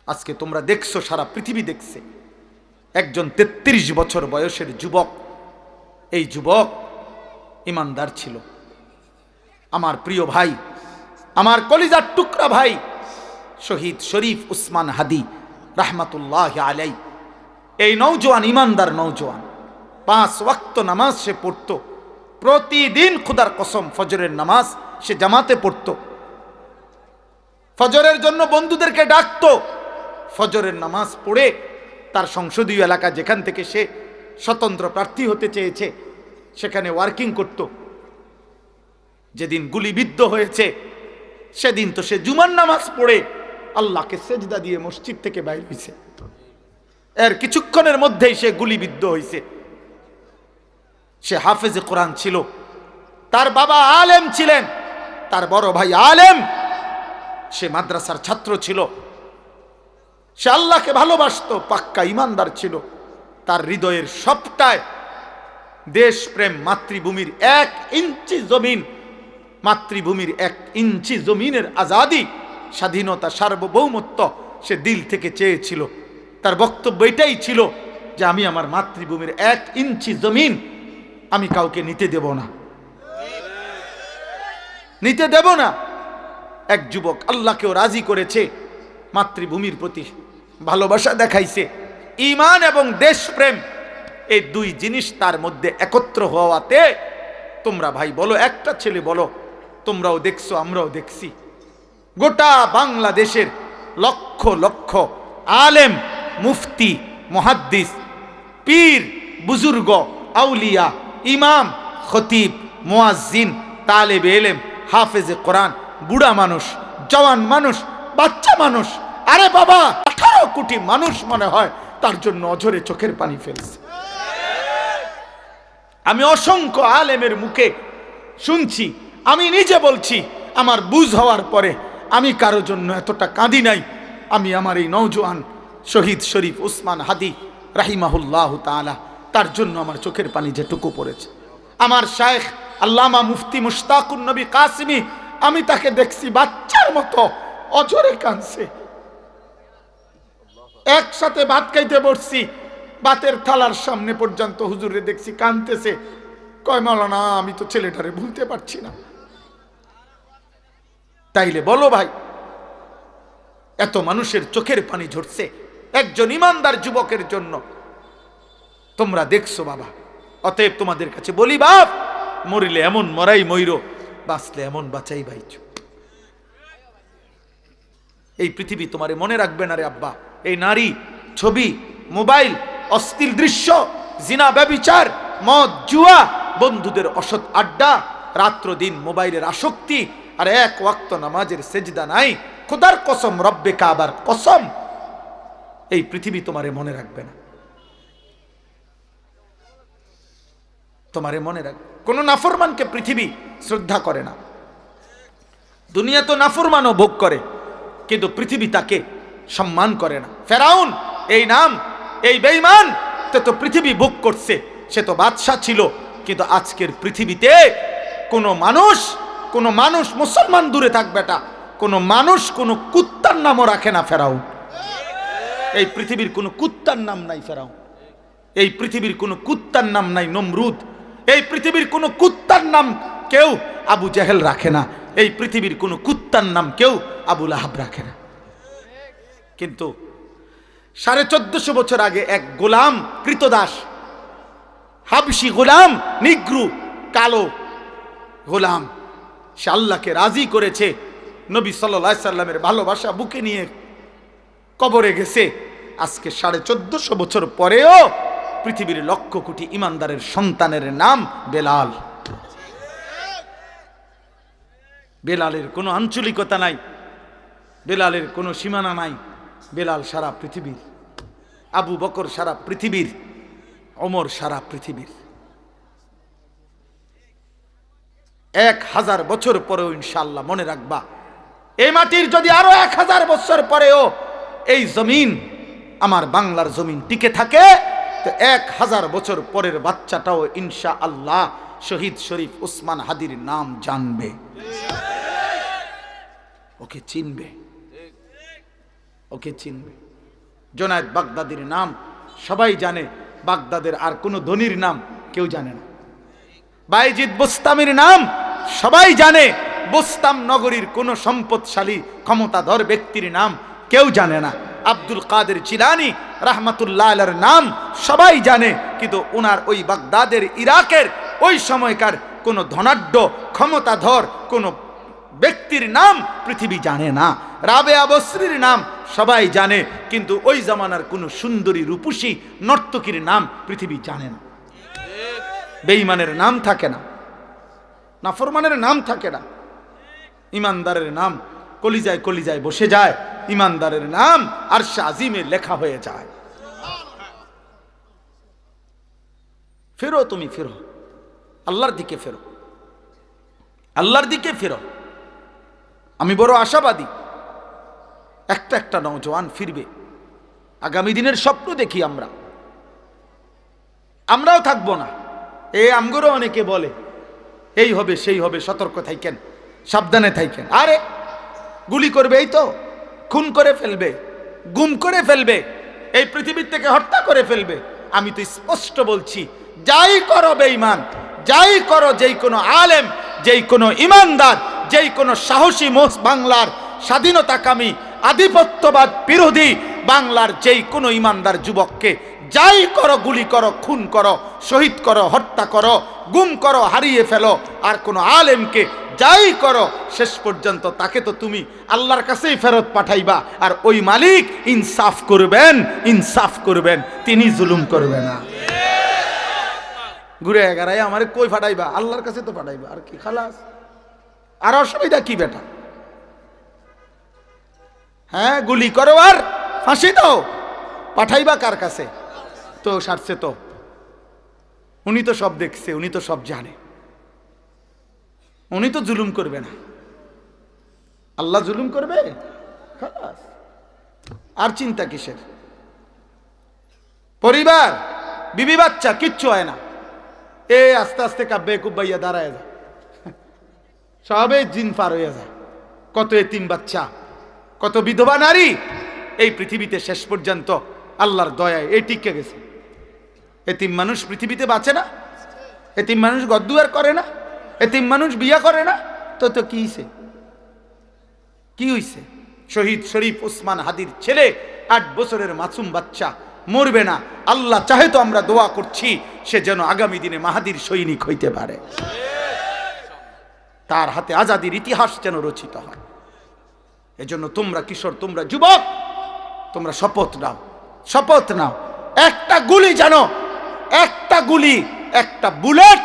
আজকে তোমরা দেখছো, সারা পৃথিবী দেখছে, একজন 33 বছর বয়সের যুবক, এই যুবক ইমানদার ছিল। আমার প্রিয় ভাই, আমার কলিজার টুকরা ভাই শহীদ শরীফ উসমান হাদি রাহমাতুল্লাহ আলাই, এই নওজোয়ান ইমানদার নওজোয়ান 5 ওয়াক্ত নামাজ সে পড়তো প্রতিদিন। খুদার কসম, ফজরের নামাজ সে জামাতে পড়তো, ফজরের জন্য বন্ধুদেরকে ডাকতো। ফজরের নামাজ পড়ে তার সংসদীয় এলাকা, যেখান থেকে সে স্বতন্ত্র প্রার্থী হতে চেয়েছে, সেখানে ওয়ার্কিং করত। যেদিন গুলিবিদ্ধ হয়েছে সেদিন তো সে জুমার নামাজ পড়ে আল্লাহকে সেজদা দিয়ে মসজিদ থেকে বাইর হয়েছে। এর কিছুক্ষণের মধ্যেই সে গুলিবিদ্ধ হয়েছে। সে হাফেজে কোরআন ছিল, তার বাবা আলেম ছিলেন, তার বড় ভাই আলেম, সে মাদ্রাসার ছাত্র ছিল, সে আল্লাহকে ভালোবাসতো, পাক্কা ইমানদার ছিল। তার হৃদয়ের সবটায় দেশপ্রেম, মাতৃভূমির 1 ইঞ্চি জমিন, মাতৃভূমির 1 ইঞ্চি জমিনের আজাদি, স্বাধীনতা, সার্বভৌমত্ব সে দিল থেকে চেয়েছিল। তার বক্তব্য এটাই ছিল যে আমি আমার মাতৃভূমির 1 ইঞ্চি জমিন আমি কাউকে নিতে দেব না, নিতে দেব না। এক যুবক আল্লাহকেও রাজি করেছে, মাতৃভূমির প্রতি ভালোবাসা দেখাইছে, ঈমান এবং দেশপ্রেম, এই 2 জিনিস তার মধ্যে একত্র হওয়াতে, তোমরা ভাই বলো, একটা ছেলে বলো, তোমরাও দেখছো আমরাও দেখছি, গোটা বাংলাদেশের লক্ষ লক্ষ আলেম, মুফতি, মুহাদ্দিস, পীর, বুজুর্গ, আউলিয়া, ইমাম, খতিব, মুয়াজ্জিন, তালেবে ইলম, হাফেজে কোরআন, বুড়া মানুষ, জওয়ান মানুষ, বাচ্চা মানুষ, আরে বাবা 18 কোটি মানুষ মনে হয় তার জন্য অঝরে চোখের পানি ফেলছে। আমি অসংখ্য আলেমের মুখে শুনছি, আমি নিজে বলছি, আমার বুঝ হওয়ার পরে আমি কারো জন্য এতটা কাঁদি নাই। আমি আমার এই নওজোয়ান শহীদ শরীফ উসমান হাদি রাহিমাহুল্লাহ তাআলা, তার জন্য আমার চোখের পানি যেটুকু পড়েছে। আমার শায়েখ আল্লামা মুফতি মুশতাকুন নবী কাসিমি, আমি তাকে দেখছি বাচ্চার মতো অঝরে কাঁদছে। একসাথে ভাত খাইতে বসছি, ভাতের থালার সামনে পর্যন্ত হুজুরে দেখছি কাঁদতেছে। কয় মাওলানা, আমি তো ছেলেটারে ভুলতে পারছি না। তাইলে বলো ভাই, এত মানুষের চোখের পানি ঝরছে একজন ইমানদার যুবকের জন্য, তোমরা দেখছো বাবা। অতএব তোমাদের কাছে বলি, বাপ, মরিলে এমন মরাই মইরো, বাঁচলে এমন বাঁচাই বাইছো। এই পৃথিবী তোমারে মনে রাখবে না রে আব্বা। এই নারী, ছবি, মোবাইল, অশ্লীল দৃশ্য, জিনা, ব্যভিচার, মদ, জুয়া, বন্ধুদের অসৎ আড্ডা, রাত্র দিন মোবাইলের আসক্তি, আর 1 ওয়াক্ত নামাজের সেজদা নাই, খোদার কসম, রব্বে কাবার কসম, এই পৃথিবী তোমারে মনে রাখবে না। তোমারে মনে রাখবে। কোন নাফরমানকে পৃথিবী শ্রদ্ধা করে না। দুনিয়া তো নাফরমানও ভোগ করে, কিন্তু পৃথিবী তাকে সম্মান করে না। ফেরাউন, এই নাম, এই বেঈমান, তো পৃথিবী ভোগ করছে, সে তো বাদশা ছিল, কিন্তু আজকের পৃথিবীতে কোনো মানুষ, মুসলমান দূরে থাক বেটা, কোনো মানুষ কোনো কুত্তার নামও রাখে না ফেরাউন। এই পৃথিবীর কোনো কুত্তার নাম নাই ফেরাউন, এই পৃথিবীর কোনো কুত্তার নাম নাই নমরুদ, এই পৃথিবীর কোনো কুত্তার নাম কেউ আবু জেহেল রাখে না, এই পৃথিবীর কোনো কুত্তার নাম কেউ আবু লাহাব রাখে না। কিন্তু 1450 বছর আগে এক গোলাম, কৃতদাস, হাবশি গোলাম, নিগ্রু, কালো গোলাম, সে আল্লাহকে রাজি করেছে, নবী সাল্লাল্লাহু আলাইহি সাল্লামের ভালোবাসা বুকে নিয়ে কবরে গেছে। আজকে 1450 বছর পরেও পৃথিবীর লক্ষ কোটি ইমানদারের সন্তানের নাম বেলাল। বেলালের কোনো আঞ্চলিকতা নাই, বেলালের কোনো সীমানা নাই। বেলাল সারা পৃথিবীর, আবু বকর সারা পৃথিবীর, ওমর সারা পৃথিবীর। 1000 বছর পরেও ইনশাআল্লাহ মনে রাখবা, এই মাটির যদি আরো 1000 বছর পরেও এই জমিন, আমার বাংলার জমিন টিকে থাকে, তো 1000 বছর পরের বাচ্চাটাও ইনশাআল্লাহ শহীদ শরীফ উসমান হাদির নাম জানবে, ওকে চিনবে, ওকে চিনবে। জুনায়েদ বাগদাদির নাম সবাই জানে, বাগদাদের আর কোনো ধনীর নাম কেউ জানে না। বায়েজিদ বোস্তামির নাম সবাই জানে, বোস্তাম নগরীর কোনো সম্পদশালী ক্ষমতাধর ব্যক্তির নাম কেউ জানে না। আব্দুল কাদের জিলানী রাহমাতুল্লাহ আলাইহির নাম সবাই জানে, কিন্তু ওনার ওই বাগদাদের ইরাকের ওই সময়কার কোনো ধনাঢ্য ক্ষমতাধর কোনো ব্যক্তির নাম পৃথিবী জানে না। রাবেয়া বসরির নাম সবাই জানে, কিন্তু ওই জামানার কোনো সুন্দরী রূপসী নর্তকীর নাম পৃথিবী জানে না। বেঈমানের নাম থাকে না, নাফরমানের নাম থাকে না, ইমানদারের নাম কলিজায় কলিজায় বসে যায়, ইমানদারের নাম আরশে আজিমে লেখা হয়ে যায়। ফেরো, তুমি ফেরো, আল্লাহর দিকে ফেরো, আল্লাহর দিকে ফেরো। আমি বড় আশাবাদী, একটা একটা নওজোয়ান ফিরবে। আগামী দিনের স্বপ্ন দেখি আমরাও থাকবো না। আমগরও অনেকে বলে এই হবে সেই হবে, সতর্ক থাকেন, সাবধানে থাকেন। আরে গুলি করবে, এই তো খুন করে ফেলবে, গুম করে ফেলবে, এই পৃথিবীর থেকে হত্যা করে ফেলবে। আমি তো স্পষ্ট বলছি, যাই করো বেঈমান, যাই করো, যেই কোনো আলেম, যেই কোনো ইমানদার, যেই কোনো সাহসী বাংলার স্বাধীনতাকামী আধিপত্যবাদ বিরোধী বাংলার যেই কোনো ইমানদার যুবককে যাই করো, গুলি করো, খুন করো, শহীদ করো, হত্যা করো, গুম করো, হারিয়ে ফেলো, আর কোনো আলেমকে যাই করো, শেষ পর্যন্ত তাকে তো তুমি আল্লাহর কাছেই ফেরত পাঠাইবা। আর ওই মালিক ইনসাফ করবেন, ইনসাফ করবেন, তিনি জুলুম করবে না। ঘুরে এগারাই আমারে কই পাঠাইবা? আল্লাহর কাছে তো পাঠাইবা, আর কি খালাস। আর অসুবিধা কি বেটা? হ্যাঁ, গুলি করো আর ফাঁসি দাও, পাঠাইবা কার কাছে? তো সারছে তো, উনি তো সব দেখছে, উনি তো সব জানে, উনি তো জুলুম করবে না। আল্লাহ জুলুম করবে? খালাস, আর চিন্তা কিসের? পরিবার, বিবি বাচ্চা কিচ্ছু হয় না। আস্তে আস্তে কাব্যে কুব্বাইয়া দাঁড়ায় যায়, সবে জিন পার হয়ে যায়। কত এতিম বাচ্চা, কত বিধবা নারী এই পৃথিবীতে শেষ পর্যন্ত আল্লাহর দয়ায় এই টিকে গেছে। এতিম মানুষ পৃথিবীতে বাঁচে না, এতিম মানুষ গদ্দুয়ার করে না, এতিম মানুষ বিয়া করে না, তো কি হইছে? কি হইছে? শহীদ শরীফ ওসমান হাদির ছেলে 8 বছরের মাসুম বাচ্চা মরবে না। আল্লাহ চাহে তো আমরা দোয়া করছি সে যেন আগামী দিনে মাহাদির সৈনিক হইতে পারে, তার হাতে আজাদির ইতিহাস যেন রচিত হয়। এজন্য তোমরা কিশোর, তোমরা যুবক, তোমরা শপথ নাও, শপথ নাও, একটা গুলি জানো, একটা গুলি, একটা বুলেট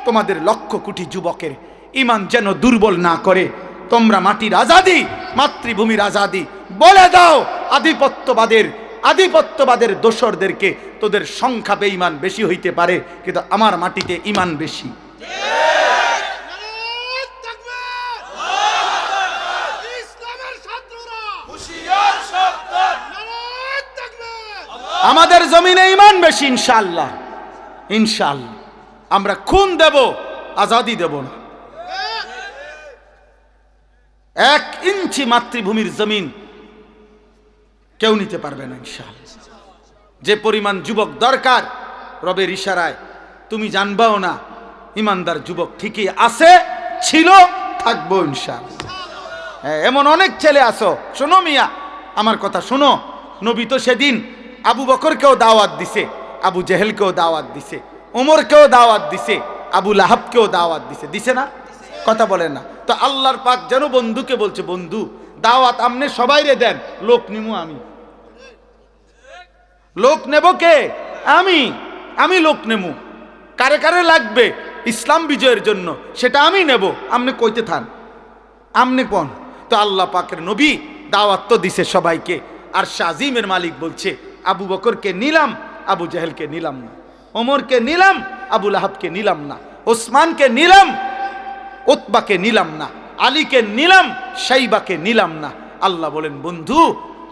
তোমাদের লক্ষ কোটি যুবকের ইমান যেন দুর্বল না করে। তোমরা মাটির আজাদি, মাতৃভূমির আজাদি বলে দাও। আধিপত্যবাদের দোসরদেরকে তোদের সংখ্যা বেঈমান বেশি হইতে পারে, কিন্তু আমার মাটিতে ইমান বেশি। আমাদের জমিনে ইমান বেশি, ইনশাআল্লাহ, ইনশাআল্লাহ। আমরা খুন দেব, আজাদি দেব না। 1 ইঞ্চি মাতৃভূমির জমিন কেউ নিতে পারবে না, ইনশাআল্লাহ। যে পরিমাণ যুবক দরকার, রবের ইশারায় তুমি জানবাও না, ইমানদার যুবক ঠিকই আছে, ছিল, থাকবো, ইনশাআল্লাহ। এমন অনেক ছেলে আছো, শোনো মিয়া, আমার কথা শোনো। নবী তো সেদিন আবু বকরকেও দাওয়াত দিছে, আবু জেহেলকেও দাওয়াত দিছে, ওমরকেও দাওয়াত দিছে, আবু লাহাবকেও দাওয়াত দিছে, দিছে না? কথা বলেন না তো? আল্লাহর পাক যেন বন্ধুকে বলছে, বন্ধু দাওয়াত আমনে সবাইরে দেন, লোক নিমু আমি। লোক নেব কে? আমি লোক নেমু। কারে কারে লাগবে ইসলাম বিজয়ের জন্য সেটা আমি নেব, আমনে কইতে থান, আমনে কোন? তো আল্লাহ পাকের নবী দাওয়াত তো দিছে সবাইকে। আর শাজিমের মালিক বলছে, আবু বকরকে নিলাম, আবু জেহেলকে নিলাম না, ওমরকে নিলাম, আবু লাহাবকে নিলাম না, ওসমানকে নিলাম, উতবাকে নিলাম না, আলীকে নিলাম, শাইবাকে নিলাম না। আল্লাহ বলেন, বন্ধু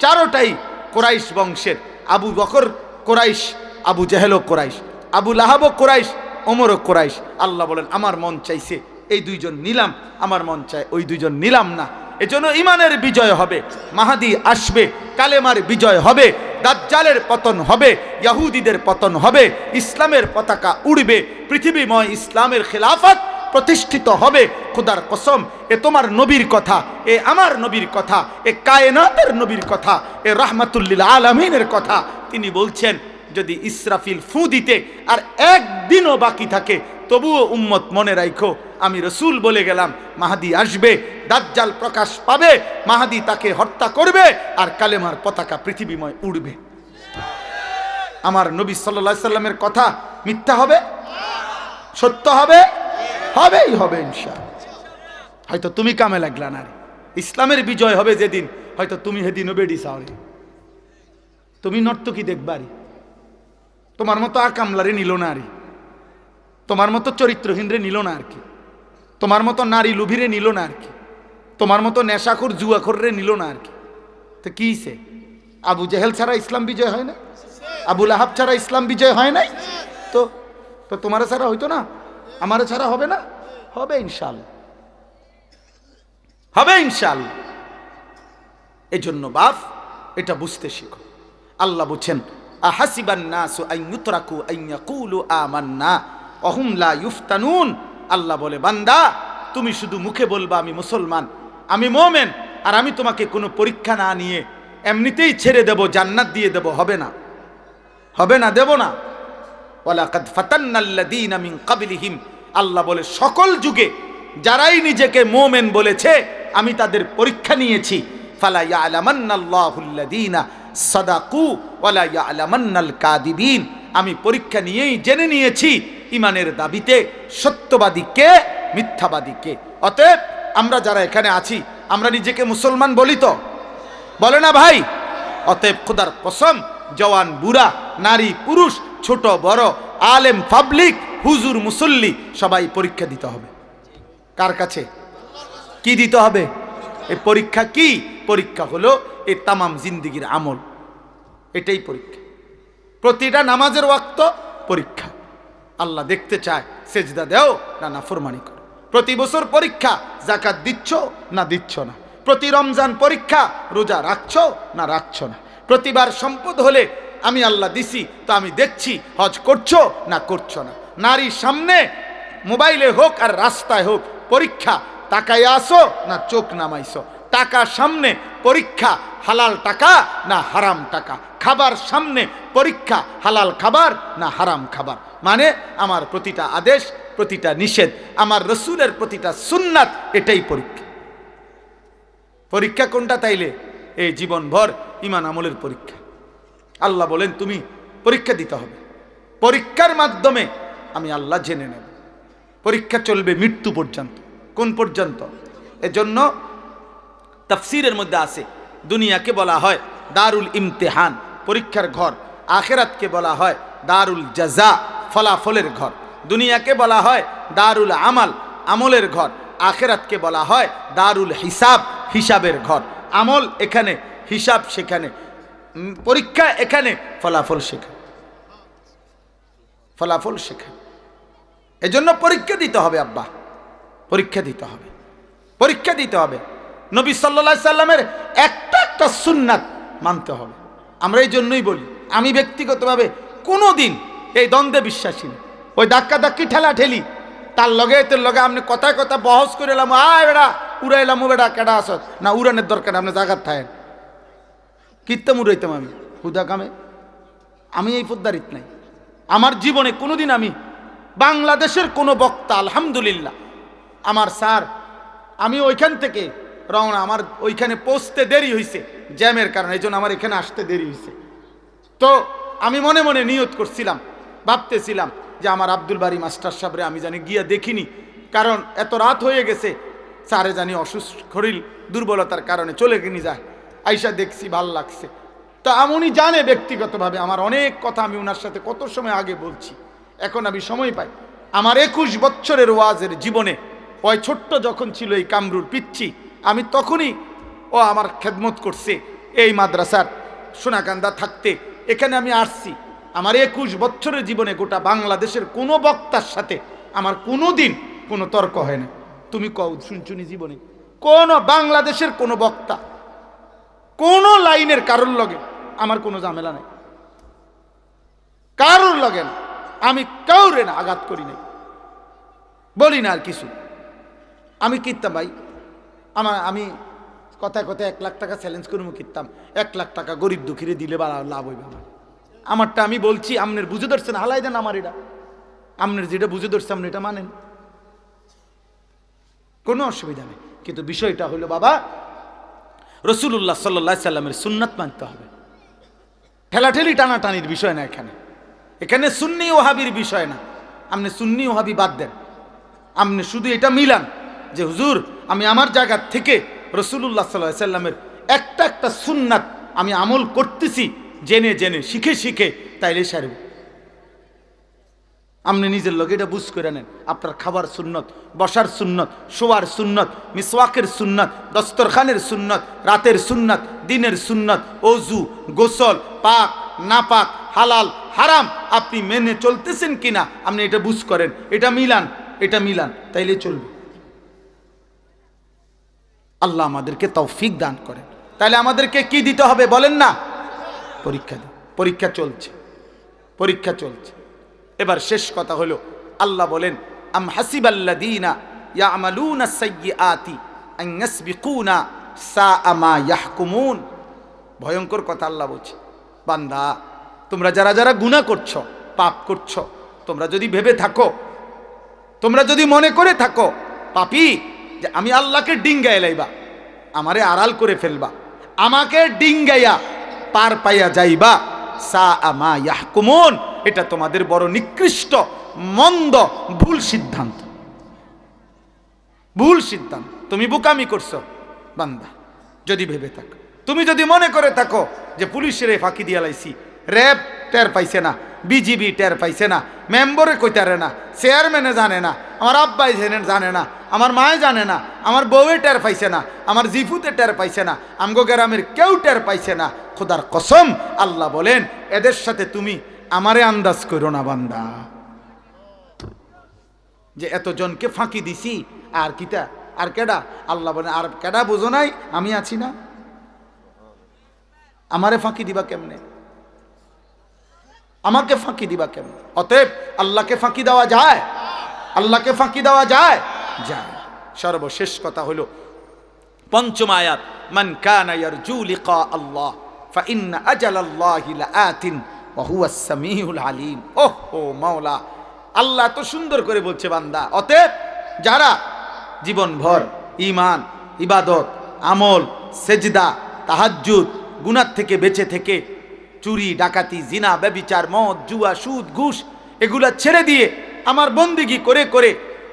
চারোটাই কোরাইশ বংশের। আবু বকর কোরাইশ, আবু জেহেলও কোরাইশ, আবু লাহাবও কোরাইশ, ওমরও কোরাইশ। আল্লাহ বলেন, আমার মন চাইছে এই 2 জন নিলাম, আমার মন চায় ওই 2 জন নিলাম না। এজন্য ইমানের বিজয় হবে, মাহাদি আসবে, কালেমার বিজয় হবে, দাজ্জালের পতন হবে, ইহুদিদের পতন হবে, ইসলামের পতাকা উড়বে, পৃথিবীময় ইসলামের খেলাফত প্রতিষ্ঠিত হবে। খোদার কসম, এ তোমার নবীর কথা, এ আমার নবীর কথা, এ কায়নাতের নবীর কথা, এ রাহমাতুল আলামিনের কথা। তিনি বলছেন, যদি ইসরাফিল ফু দিতে আর একদিনও বাকি থাকে, তবুও উম্মত মনে রাখো, আমি রসুল বলে গেলাম, মাহাদি আসবে, দাজ্জাল প্রকাশ পাবে, মাহাদি তাকে হত্যা করবে, আর কালেমার পতাকা পৃথিবীময় উড়বে। আমার নবী সাল্লাল্লাহু আলাইহি সাল্লামের কথা মিথ্যা হবে? সত্য হবে? হবেই হবে ইনশাআল্লাহ। হয়তো তুমি কামে লাগলা না, ইসলামের বিজয় হবে যেদিন, হয়তো তুমি সেদিনও বেডি চাওরে, তুমি নর্তকী দেখবারি, তোমার মতো আকামলারে নিল না আরে, তোমার মতো চরিত্রহীন রে নিল না আর কি, তোমার মতো নারী লুভিরে নিল না আর কি, তোমার মতো নেশাখোর জুয়াখোর রে নিল না আর কি। তো কি সে আবু জেহেল ছাড়া ইসলাম বিজয় হয় না? আবু লাহাব ছাড়া ইসলাম বিজয় হয় নাই? তো তো তোমার ছাড়া হইতো না? আমার ছাড়া হবে না? হবে ইনশাআল্লাহ, হবে ইনশাআল্লাহ। এজন্য বাপ, এটা বুঝতে শিখো। আল্লাহ বলছেন, আহাসিবান নাসু আন ইউতরাকু আন ইয়াকুলু আমান্না ওয়া হুম লা ইফতানুন। আল্লাহ বলে, বান্দা তুমি শুধু মুখে বলবা আমি মুসলমান, আমি মুমিন, আর আমি তোমাকে কোনো পরীক্ষা না নিয়ে এমনিতেই ছেড়ে দেব, জান্নাত দিয়ে দেব, হবে না, হবে না, দেব না। ওয়ালাকাদ ফাতান্নাল্লাযীনা মিন ক্বাবলিহিম, আল্লাহ বলে সকল যুগে যারাই নিজেকে মুমিন বলেছে আমি তাদের পরীক্ষা নিয়েছি। ফালা ইয়ালামান্নাল্লাহুল্লাযীনা সাদাকু ওয়ালা ইয়ালামান্নাল কাযিবিন, আমি পরীক্ষা নিয়েই জেনে নিয়েছি ইমানের দাবিতে সত্যবাদী কে, মিথ্যাবাদী কে। অতএব আমরা যারা এখানে আছি, আমরা নিজেকে মুসলমান বলি তো, বলে না ভাই? অতএব খোদার কসম, জওয়ান বুড়া, নারী পুরুষ, ছোট বড়, আলেম পাবলিক, হুজুর মুসল্লি, সবাই পরীক্ষা দিতে হবে। কার কাছে? কি দিতে হবে? এই পরীক্ষা কি? পরীক্ষা হলো এই তামাম জিন্দিগির আমল, এটাই পরীক্ষা। প্রতিটা নামাজের ওয়াক্ত পরীক্ষা। আল্লাহ দেখতে চায় সেজদা দেও না নাফরমানি করো। প্রতি বছর পরীক্ষা, যাকাত দিচ্ছ না দিচ্ছ না। প্রতি রমজান পরীক্ষা, রোজা রাখছো না রাখছো না। প্রতিবার সম্পদ হলে আমি আল্লাহ দিছি তো আমি দেখছি, হজ করছো না করছো না। নারীর সামনে মোবাইলে হোক আর রাস্তায় হোক পরীক্ষা, টাকায় আসো না চোখ নামাইছো। টাকা সামনে পরীক্ষা, হালাল টাকা না হারাম টাকা। খাবার সামনে পরীক্ষা, হালাল খাবার না হারাম খাবার। মানে আমার প্রতিটা আদেশ, প্রতিটা নিষেধ, আমার রসুলের প্রতিটা সুন্নাত, এটাই পরীক্ষা। পরীক্ষা কোনটা তাইলে? এই জীবনভর ইমান আমলের পরীক্ষা। আল্লাহ বলেন তুমি পরীক্ষা দিতে হবে, পরীক্ষার মাধ্যমে আমি আল্লাহ জেনে নেব। পরীক্ষা চলবে মৃত্যু পর্যন্ত। কোন পর্যন্ত? এজন্য তাফসীরের মধ্যে আছে, দুনিয়াকে বলা হয় দারুল ইমতিহান, পরীক্ষার ঘর। আখিরাতকে বলা হয় দারুল জাযা, ফলাফলের ঘর। দুনিয়াকে বলা হয় দারুল আমাল, আমলের ঘর। আখিরাতকে বলা হয় দারুল হিসাব, হিসাবের ঘর। আমল এখানে, হিসাব সেখানে, পরীক্ষা এখানে, ফলাফল সেখানে, ফলাফল সেখানে। এজন্য পরীক্ষা দিতে হবে আব্বা, পরীক্ষা দিতে হবে, পরীক্ষা দিতে হবে। নবী সাল্লাল্লাহু আলাইহি সাল্লামের একটা একটা সুন্নাত মানতে হবে। আমরা এই জন্যই বলি, আমি ব্যক্তিগতভাবে কোনো দিন এই দ্বন্দ্বে বিশ্বাসী না। ওই ধাক্কা ধাক্কি ঠেলা ঠেলি, তার লগে তোর লগে আপনি কথায় কথা বহস করে এলাম, আয় বেড়া উড়াইলাম, ও বেড়া কেডা আসত না, উড়ানের দরকার আপনি জাগাত থাকেন। কীর্তাম উড়াইতাম আমি হুদা কামে, আমি এই পদ্মারিত নাই। আমার জীবনে কোনোদিন আমি বাংলাদেশের কোনো বক্তা, আলহামদুলিল্লাহ আমার স্যার, আমি ওইখান থেকে রওনা, আমার ওইখানে পৌঁছতে দেরি হয়েছে জ্যামের কারণে, এই জন্য আমার এখানে আসতে দেরি হয়েছে। তো আমি মনে মনে নিয়ত করছিলাম, ভাবতেছিলাম যে আমার আব্দুল বারী মাস্টার সাহেবরে আমি জানি গিয়া দেখিনি, কারণ এত রাত হয়ে গেছে, স্যারে জানি অসুস্থ, শরীর দুর্বলতার কারণে চলে গিয়ে যায়। আইসা দেখছি, ভাল লাগছে। তা উনি জানে ব্যক্তিগতভাবে আমার অনেক কথা, আমি ওনার সাথে কত সময় আগে বলছি, এখন আমি সময় পাই। আমার 21 বছরের ওয়াজের জীবনে ওই ছোট্ট যখন ছিল এই কামরুর পিচ্ছি, আমি তখনই ও আমার খেদমত করছে এই মাদ্রাসার সোনাকান্দা থাকতে। এখানে আমি আসছি, আমার 21 বছরের জীবনে গোটা বাংলাদেশের কোনো বক্তার সাথে আমার কোনো দিন কোনো তর্ক হয় না। তুমি কও শুনছুনি জীবনে কোন বাংলাদেশের কোন বক্তা কোন লাইনের কারোর লগে আমার কোনো ঝামেলা নাই, কারোর লগে না, আমি কাউরে না আঘাত করি নাই, বলি না আর কিছু। আমি কিনতাম ভাই, আমি কথায় কথায় 1 লাখ টাকা চ্যালেঞ্জ করে কিনতাম, 1 লাখ টাকা গরিব দুঃখীরে দিলে বা লাভ হইবে আমার। আমারটা আমি বলছি, আমনের বুঝে ধরছেন, হালাই দেন আমার এটা, আমনের যেটা বুঝে ধরছে আপনি এটা মানেন, কোনো অসুবিধা নেই। কিন্তু বিষয়টা হলো বাবা, রাসূলুল্লাহ সাল্লাল্লাহু আলাইহি সাল্লামের সুন্নাত মানতে হবে। ঠেলাঠেলি টানাটানির বিষয় না এখানে, এখানে সুন্নি ওয়াহাবির বিষয় না। আপনি সুন্নি ওয়াহাবি বাদ দেন, আপনি শুধু এটা মিলান যে হুজুর আমি আমার জায়গা থেকে রাসূলুল্লাহ সাল্লাল্লাহু আলাইহি সাল্লামের একটা একটা সুন্নাত আমি আমল করতেছি জেনে জেনে শিখে শিখে, তাইলে সারব। আপনি নিজের লোক এটা বুঝ করে নেন, আপনার খাবার সুন্নত, বসার সুন্নত, শোয়ার সুন্নত, মিসওয়াকের সুন্নত, দস্তরখানের সুন্নত, রাতের সুন্নত, দিনের সুন্নত, ওযু, গোসল, পাক নাপাক, হালাল হারাম আপনি মেনে চলতেছেন কিনা আপনি এটা বুঝ করেন, এটা মিলান, এটা মিলান, তাইলে চলবে। আল্লাহ আমাদেরকে তৌফিক দান করেন। তাহলে আমাদেরকে কি দিতে হবে বলেন না? পরীক্ষা দিন। পরীক্ষা চলছে, পরীক্ষা চলছে। এবার শেষ কথা হলো, আল্লাহ বলেন আম হাসিবাল্লাযীনা ইয়ামালুনা সাইয়্যাতি আন ইয়াসবিকুনা সাআ মা ইয়াহকুমুন। ভয়ঙ্কর কথা আল্লাহ বলছে, বান্দা তোমরা যারা যারা গুনাহ করছো, পাপ করছো, তোমরা যদি ভেবে থাকো, তোমরা যদি মনে করে থাকো পাপী যে আমি আল্লাহকে ডিঙ্গায় লাইবা, আমারে আড়াল করে ফেলবা, আমাকে ডিঙ্গাইয়া পার পাইয়া যাইবা, সাআ মা ইয়াহকুমুন, এটা তোমাদের বড় নিকৃষ্ট মন্দ ভুল সিদ্ধান্ত, ভুল সিদ্ধান্ত। তুমি বোকামি করছো বান্দা যদি ভেবে থাকো, তুমি যদি মনে করে থাকো যে পুলিশের ফাঁকি দিয়া লাইছি, র্যাব টের পাইছে না, বিজিবি টের পাইছে না, মেম্বরে কইতারে না, চেয়ারম্যানে জানে না, আমার আব্বাই জানে না, আমার মায়ে জানে না, আমার বউয়ে টের পাইছে না, আমার জিফুতে টের পাইছে না, আমগো গ্রামের কেউ টের পাইছে না, খোদার কসম আল্লাহ বলেন এদের সাথে তুমি আমারে আন্দাজ করো না বান্দা, যে এতজনকে ফাঁকি দিছি আর কিটা আর কেডা। আল্লাহ বলেন আর কেডা বুঝো নাই, আমি আছি না, আমারে ফাঁকি দিবা কেমনে, আমাকে ফাঁকি দিবা কেমনে? অতএব আল্লাহকে ফাঁকি দেওয়া যায়? আল্লাহকে ফাঁকি দেওয়া যায়? যায়। সর্বশেষ কথা হলো পঞ্চম আয়াত, মান কানা ইয়ারজু লিকা আল্লাহ ফাইন্না আজালাল্লাহি লাআতিন ওয়া হুয়াস সামিউল আলিম। ওহো মাওলা, আল্লাহ তো সুন্দর করে বলছে বান্দা, অতএব যারা জীবনভর ঈমান, ইবাদত, আমল, সেজদা, তাহাজ্জুদ, গুনাহ থেকে বেঁচে থেকে চুরি, ডাকাতি, জিনা, ব্যভিচার, মদ, জুয়া, সুদ, ঘুষ এগুলা ছেড়ে দিয়ে আমার বন্দিগি করে করে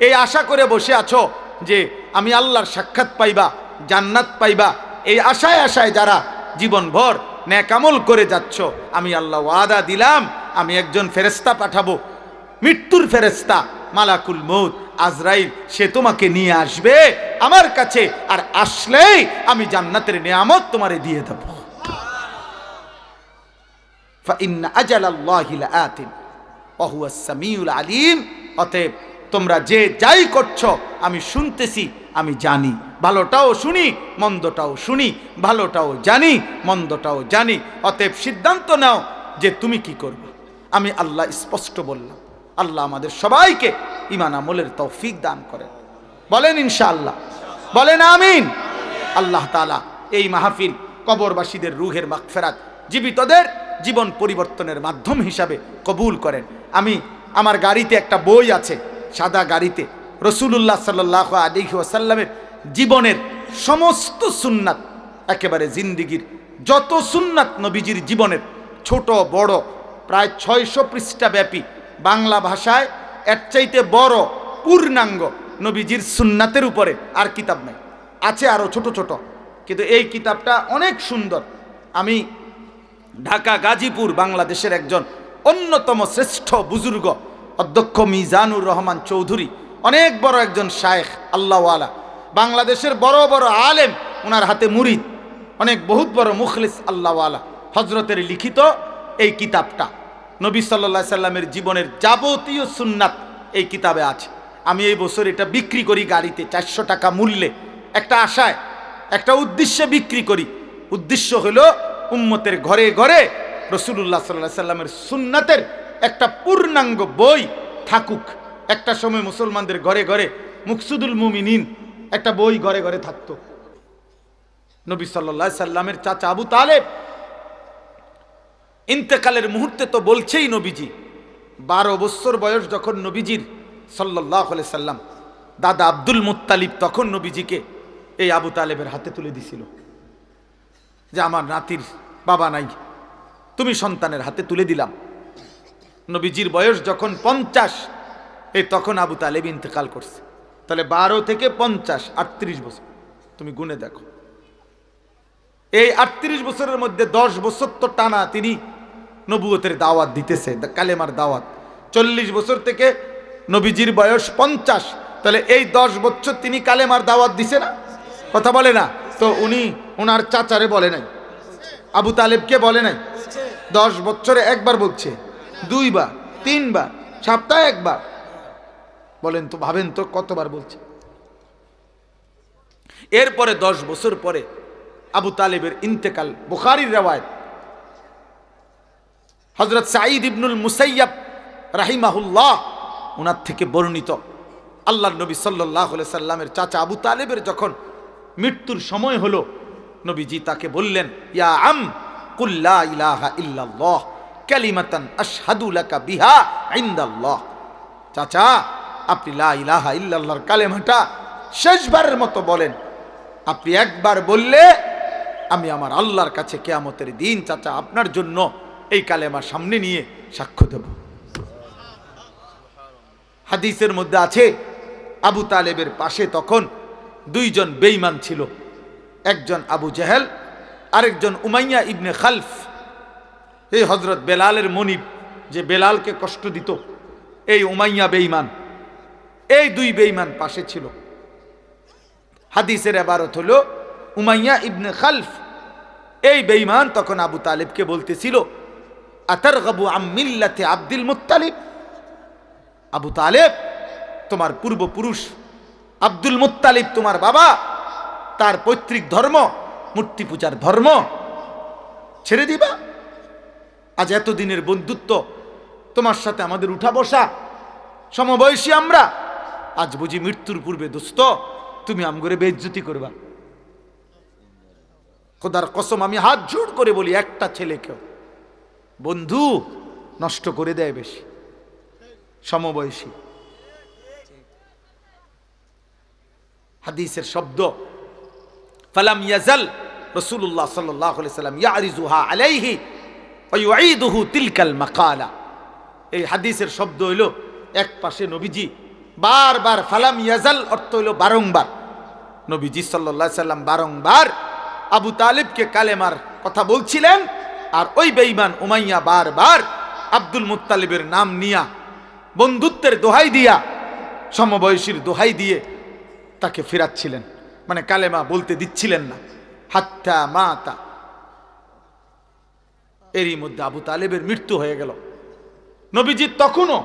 এই আশা করে বসে আছো যে আমি আল্লাহর সাক্ষাৎ পাইবা, জান্নাত পাইবা, এই আশায় আশায় যারা জীবনভর নেক আমল করে যাচ্ছ, আমি আল্লাহ ওয়াদা দিলাম আমি একজন ফেরেশতা পাঠাবো, মৃত্যুর ফেরেশতা মালাকুল মউত আজরাইল, সে তোমাকে নিয়ে আসবে আমার কাছে, আর আসলেই আমি জান্নাতের নিয়ামত তোমারে দিয়ে দেব। ফাইন্না আজালাল্লাহি লাআতিন ওয়া হুয়াস সামিউল আলিম। অতএব তোমরা যে যাই করছো আমি শুনতেছি, আমি জানি, ভালোটাও শুনি মন্দটাও শুনি, ভালোটাও জানি মন্দটাও জানি। অতএব সিদ্ধান্ত নাও যে তুমি কি করবে। আমি আল্লাহ স্পষ্ট বললাম। আল্লাহ আমাদের সবাইকে ঈমান আমলের তৌফিক দান করেন, বলেন ইনশাআল্লাহ, বলেন আমিন। আল্লাহ তাআলা এই মাহফিল কবরবাসীদের রূহের মাগফিরাত, জীবিতদের জীবন পরিবর্তনের মাধ্যম হিসাবে কবুল করেন। আমি আমার গাড়িতে একটা বই আছে, সাদা গাড়িতে রাসূলুল্লাহ সাল্লাল্লাহু আলাইহি ওয়াসাল্লামের জীবনের সমস্ত সুন্নাত, একেবারে জিন্দিগির যত সুন্নাত নবীজির জীবনের ছোট বড় প্রায় 600 পৃষ্ঠা ব্যাপী, বাংলা ভাষায় এর চাইতে বড় পূর্ণাঙ্গ নবীজির সুন্নাতের উপরে আর কিতাব নাই। আছে আরও ছোট ছোট, কিন্তু এই কিতাবটা অনেক সুন্দর। আমি ঢাকা গাজীপুর বাংলাদেশের একজন অন্যতম শ্রেষ্ঠ বুজুর্গ অধ্যক্ষ মিজানুর রহমান চৌধুরী, অনেক বড় একজন শায়েখ আল্লাহওয়ালা, বাংলাদেশের বড় বড় আলেম, ওনার হাতে মুরিদ, অনেক বহুত বড় মুখলিস আল্লাহওয়ালা হজরতের লিখিত এই কিতাবটা, নবী সাল্লাল্লাহু আলাইহি সাল্লামের জীবনের যাবতীয় সুন্নাত এই কিতাবে আছে। আমি এই বছর এটা বিক্রি করি গাড়িতে 400 টাকা মূল্যে, একটা আশায়, একটা উদ্দেশ্যে বিক্রি করি। উদ্দেশ্য হলো উম্মতের ঘরে ঘরে রাসূলুল্লাহ সাল্লাল্লাহু আলাইহি সাল্লামের সুন্নাতের একটা পূর্ণাঙ্গ বই থাকুক। একটা সময় মুসলমানদের ঘরে ঘরে মুকসুদুল মুমিনিন একটা বই ঘরে ঘরে থাকতো। নবী সাল্লাল্লাহু আলাইহি সাল্লামের চাচা আবু তালেব ইন্তেকালের মুহূর্তে তো বলছেই নবীজি 12 বছর বয়স যখন নবীজির সাল্লাল্লাহু আলাইহি সাল্লাম দাদা আব্দুল মুত্তালিব তখন নবীজিকে এই আবু তালেবের হাতে তুলে দিছিল যে আমার নাতির বাবা নাই, তুমি সন্তানের হাতে তুলে দিলাম। নবীজির বয়স যখন 50, এই তখন আবু তালেব ইন্তেকাল করছে। তাহলে 12 থেকে 50 38 বছর, তুমি গুনে দেখো। এই 38 বছরের মধ্যে 10 বছর তো টানা তিনি নবুয়তের দাওয়াত দিতেছে, কালেমার দাওয়াত। 40 বছর থেকে নবীজির বয়স 50, তাহলে এই 10 বছর তিনি কালেমার দাওয়াত দিছে না? কথা বলে না তো? উনি ওনার চাচারে বলে নাই, আবু তালেবকে বলে নাই। 10 বছরে একবার বলছে, 2 বার, 3 বার, সপ্তাহে একবার। বলেন তো, ভাবেন তো কতবার বলছে। এরপরে 10 বছর পরে আবু তালেবের ইন্তেকাল। বুখারীর রওয়ায়াত, হযরত সাঈদ ইবনুল মুসাইয়াব রাহিমাহুল্লাহ ওনার থেকে বর্ণিত, আল্লাহর নবী সাল্লাল্লাহু আলাইহি সাল্লামের চাচা আবু তালেবের যখন মৃত্যুর সময় হলো, নবীজি তাকে বললেন, ইয়া আম কুল লা ইলাহা ইল্লাল্লাহ কালিমাতান আশহাদু লাকা বিহা ইনদাল্লাহ। চাচা, আপনি লা ইলাহা ইল্লাল্লাহর কালেমাটা শেষবারের মতো বলেন। আপনি একবার বললে আমি আমার আল্লাহর কাছে কিয়ামতের দিন চাচা আপনার জন্য এই কালেমা সামনে নিয়ে সাক্ষ্য দেব। হাদিসের মধ্যে আছে আবু তালেবের পাশে তখন 2 জন বেঈমান ছিল, একজন আবু জেহেল, আরেকজন উমাইয়া ইবনে খালফ। এই হযরত বেলালের মনিব, যে বেলালকে কষ্ট দিত, এই উমাইয়া বেঈমান। এই 2 বেঈমান পাশে ছিল। হাদিসের ইবারত হলো উমাইয়া ইবনে খালফ, এই বেঈমান তখন আবু তালেবকে বলতেছিল, আতারগাবু আম মিল্লাতি আব্দুল মুত্তালিব। আবু তালেব, তোমার পূর্বপুরুষ আব্দুল মুত্তালিব তোমার বাবা, তার পৈতৃক ধর্ম মূর্তি পূজার ধর্ম ছেড়ে দিবা? আজ এতদিনের বন্ধুত্ব, তোমার সাথে আমাদের উঠা বসা, সমবয়সী আমরা, আজ বুঝি মৃত্যুর পূর্বে দোস্ত তুমি আমগরে বেইজ্জতি করবা? খোদার কসম, আমি হাত জোড় করে বলি, একটা ছেলেকেও বন্ধু নষ্ট করে দেয় বেশি, সমবয়সী। হাদিসের শব্দ, ফালাম ইয়াজাল রাসূলুল্লাহ সাল্লাল্লাহু আলাইহি সাল্লাম ইয়ারিজুহা আলাইহি ওয়া ইউঈদুহু তিলকাল মাকালা। এই হাদিসের শব্দ হইল, এক পাশে নবীজি বারবার, ফালাম ইয়াজাল অর্থ হইল বারংবার, নবীজি সাল্লাল্লাহু আলাইহি সাল্লাম বারংবার আবু তালেবকে কালেমার কথা বলছিলেন, আর ওই বেঈমান উমাইয়া বারবার আব্দুল মুত্তালিবের নাম নিয়া, বন্ধুত্বের দোহাই দিয়া, সমবয়সীর দোহাই দিয়ে তাকে ফেরাচ্ছিলেন, মানে কালেমা বলতে দিচ্ছিলেন না। হাত্তা মাতা, এরই মধ্যে আবু তালেবের মৃত্যু হয়ে গেল। নবীজি তখনও,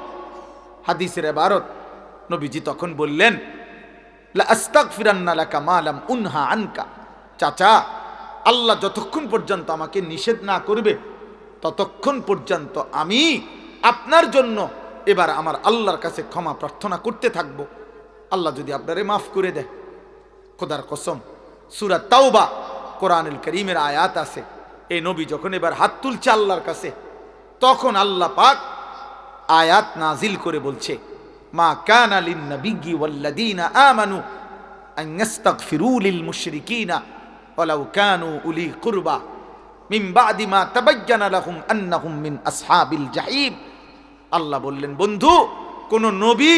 হাদিসের ইবারত, নবীজি তখন বললেন, লা আস্তাগফিরান্না লাকা মা লাম উনহা আনকা। চাচা, আল্লাহ যতক্ষণ পর্যন্ত আমাকে নিষেধ না করবে ততক্ষণ পর্যন্ত আমি আপনার জন্য এবার আমার আল্লাহর কাছে ক্ষমা প্রার্থনা করতে থাকবো। আল্লাহ যদি আপনারে মাফ করে দেয়, খোদার কসম, সূরা তাওবা কোরআনুল কারীমের আয়াত আছে। এই নবী যখন এবার হাত তুলছে আল্লাহর কাছে, তখন আল্লাহ পাক আয়াত নাজিল করে বলছে, মা কানা লিন নাবিয়্যি ওয়াল্লাযীনা আমানু আন ইস্তাগফিরু লিল মুশরিকিনা ওয়ালাউ কানু উলি কুরবা মিন বাদি মা তাবায়্যানা লাহুম আন্নাহুম মিন আসহাবিল জাহিম। আল্লাহ বললেন, বন্ধু, কোন নবী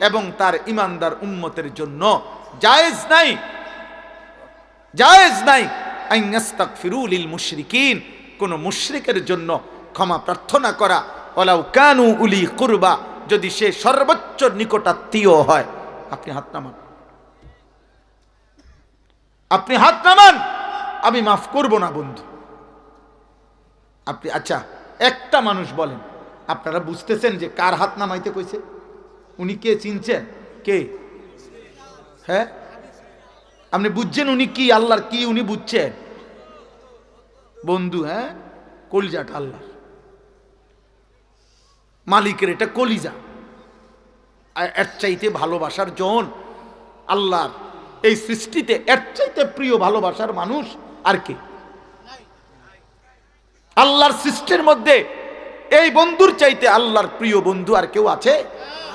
এবং তার ঈমানদার উম্মতের জন্য জায়েজ নাই, জায়েজ নাই আন ইস্তাগফিরু লিল মুশরিকিন, কোন মুশরিকের জন্য ক্ষমা প্রার্থনা করা, ওয়ালাউ কানু উলি কুরবা, যদি সে সর্বোচ্চ নিকটাত্মীয় হয়। আপনি হাত নামান, আপনি হাত নামান, আমি মাফ করব না বন্ধু। আপনি, আচ্ছা একটা মানুষ বলেন, আপনারা বুঝতেছেন যে কার হাত নামাইতে কইছে? উনি কে চিনছেন? কে? হ্যাঁ, আপনি বুঝছেন উনি কি, আল্লাহর কি উনি বুঝছেন? বন্ধু, হ্যাঁ, কলিজাটা আল্লাহ মালিকের, এটা কলিজা। এর চাইতে ভালোবাসার জন আল্লাহর এই সৃষ্টিতে এর চাইতে প্রিয় ভালোবাসার মানুষ আর কে? আল্লাহর সৃষ্টির মধ্যে এই বন্ধুর চাইতে আল্লাহর প্রিয় বন্ধু আর কেউ আছে?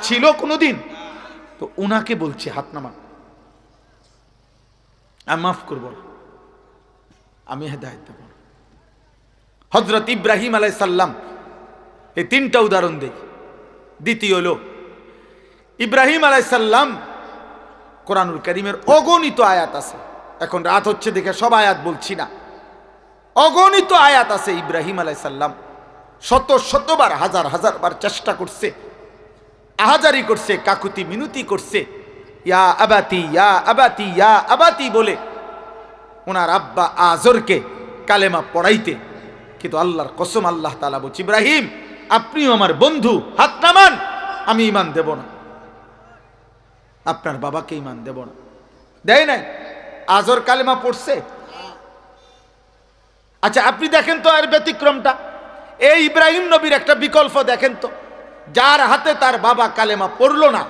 ছিল কোনোদিন? তো উনাকে বলছে হাত নামান, আমি মাফ করব না, আমি হেদায়েত দেব। হযরত ইব্রাহিম আলাইহিস সালাম, এই তিনটা উদাহরণ দেই। দ্বিতীয় হলো ইব্রাহিম আলাইহিস সালাম, কোরআনুল কারীমের অগণিত আয়াত আছে, এখন রাত হচ্ছে দেখে সব আয়াত বলছি না, অগণিত আয়াত আছে। ইব্রাহিম আলাইহিস সালাম শত শতবার, হাজার হাজার বার চেষ্টা করছে, আহাজারি করছে, কাকুতি মিনতি করছে, ইয়া আবাতি ইয়া আবাতি ইয়া আবাতি বলে ওনার আব্বা আজরকে কালেমা পড়াইতে। কিন্তু আল্লাহর কসম, আল্লাহ তাআলা বলছে, ইব্রাহিম আপনিও আমার বন্ধু, হাত নামান, আমি ঈমান দেব না, আপনার বাবাকে ঈমান দেব না। দেয় নাই? আজর কালেমা পড়ছে? আচ্ছা আপনি দেখেন তো এর ব্যতিক্রমটা, এই ইব্রাহিম নবীর একটা বিকল্প দেখেন তো, যার হাতে তার বাবা কালেমা পড়লো না,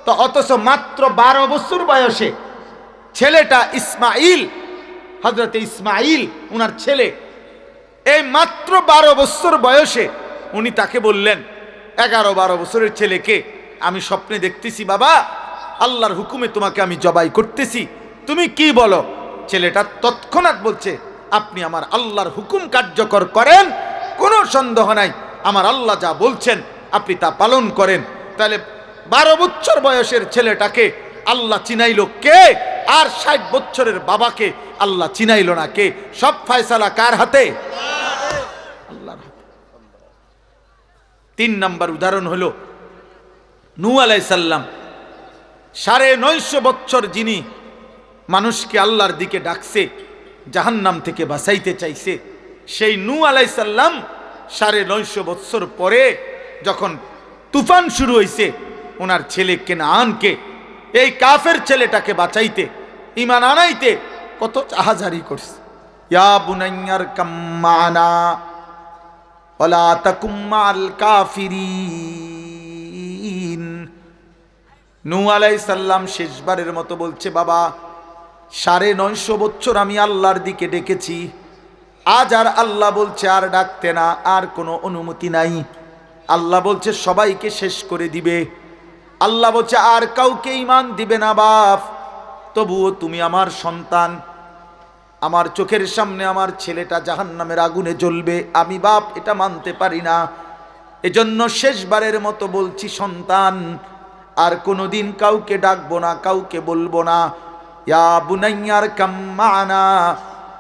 তো অথচ মাত্র 12 বছর বয়সে ছেলেটা ইসমাইল, হযরত ইসমাইল উনার ছেলে, এই মাত্র 12 বছর বয়সে উনি তাকে বললেন, 11-12 বছরের ছেলেকে, আমি স্বপ্নে দেখতেছি বাবা আল্লাহর হুকুমে তোমাকে আমি জবাই করতেছি, তুমি কি বলো? ছেলেটা তৎক্ষণাৎ বলছে, আপনি আমার আল্লাহর হুকুম কার্যকর করেন, কোনো সন্দেহ নাই, আমার আল্লাহ যা বলছেন আপনি তা পালন করেন। তাহলে 12 বছর বয়সের ছেলেটাকে আল্লাহ চিনাইল কে? আর 60 বছরের বাবাকে আল্লাহ চিনাইল না কে? সব ফয়সালা কার হাতে? আল্লাহর হাতে। 3 নম্বর উদাহরণ হলো নূহ আলাইহিস সালাম, 950 বছর যিনি মানুষকে আল্লাহর দিকে ডাকছে, জাহান্নাম থেকে বাঁচাইতে চাইছে, সেই নূহ আলাইহিস সালাম 950 বছর পরে যখন তুফান শুরু হয়েছে, ওনার ছেলে কেনানকে, এই কাফের ছেলেটাকে বাঁচাইতে, ঈমান আনাইতে কত আহাজারি করছে। ইয়া বুনাইয়ার কাম্মানা ওয়ালা তাকুম মাল কাফিরিন। নূহ আলাইহিস সালাম শেষবারের মতো বলছে, বাবা 950 বছর আমি আল্লাহর দিকে ডেকেছি, আজ আর আল্লাহ বলছে আর ডাকতে না, আর কোনো অনুমতি নাই। আল্লাহ বলছে সবাইকে শেষ করে দিবে, আল্লাহ বলছে আর কাউকে ঈমান দিবে না বাপ, তবুও তুমি আমার সন্তান, আমার চোখের সামনে আমার ছেলেটা জাহান্নামের আগুনে জ্বলবে, আমি বাপ এটা মানতে পারি না, এজন্য শেষবারের মতো বলছি সন্তান, আর কোনোদিন কাউকে ডাকবো না, কাউকে বলবো না। ইয়া বুনাইয়ার কাম্মানা,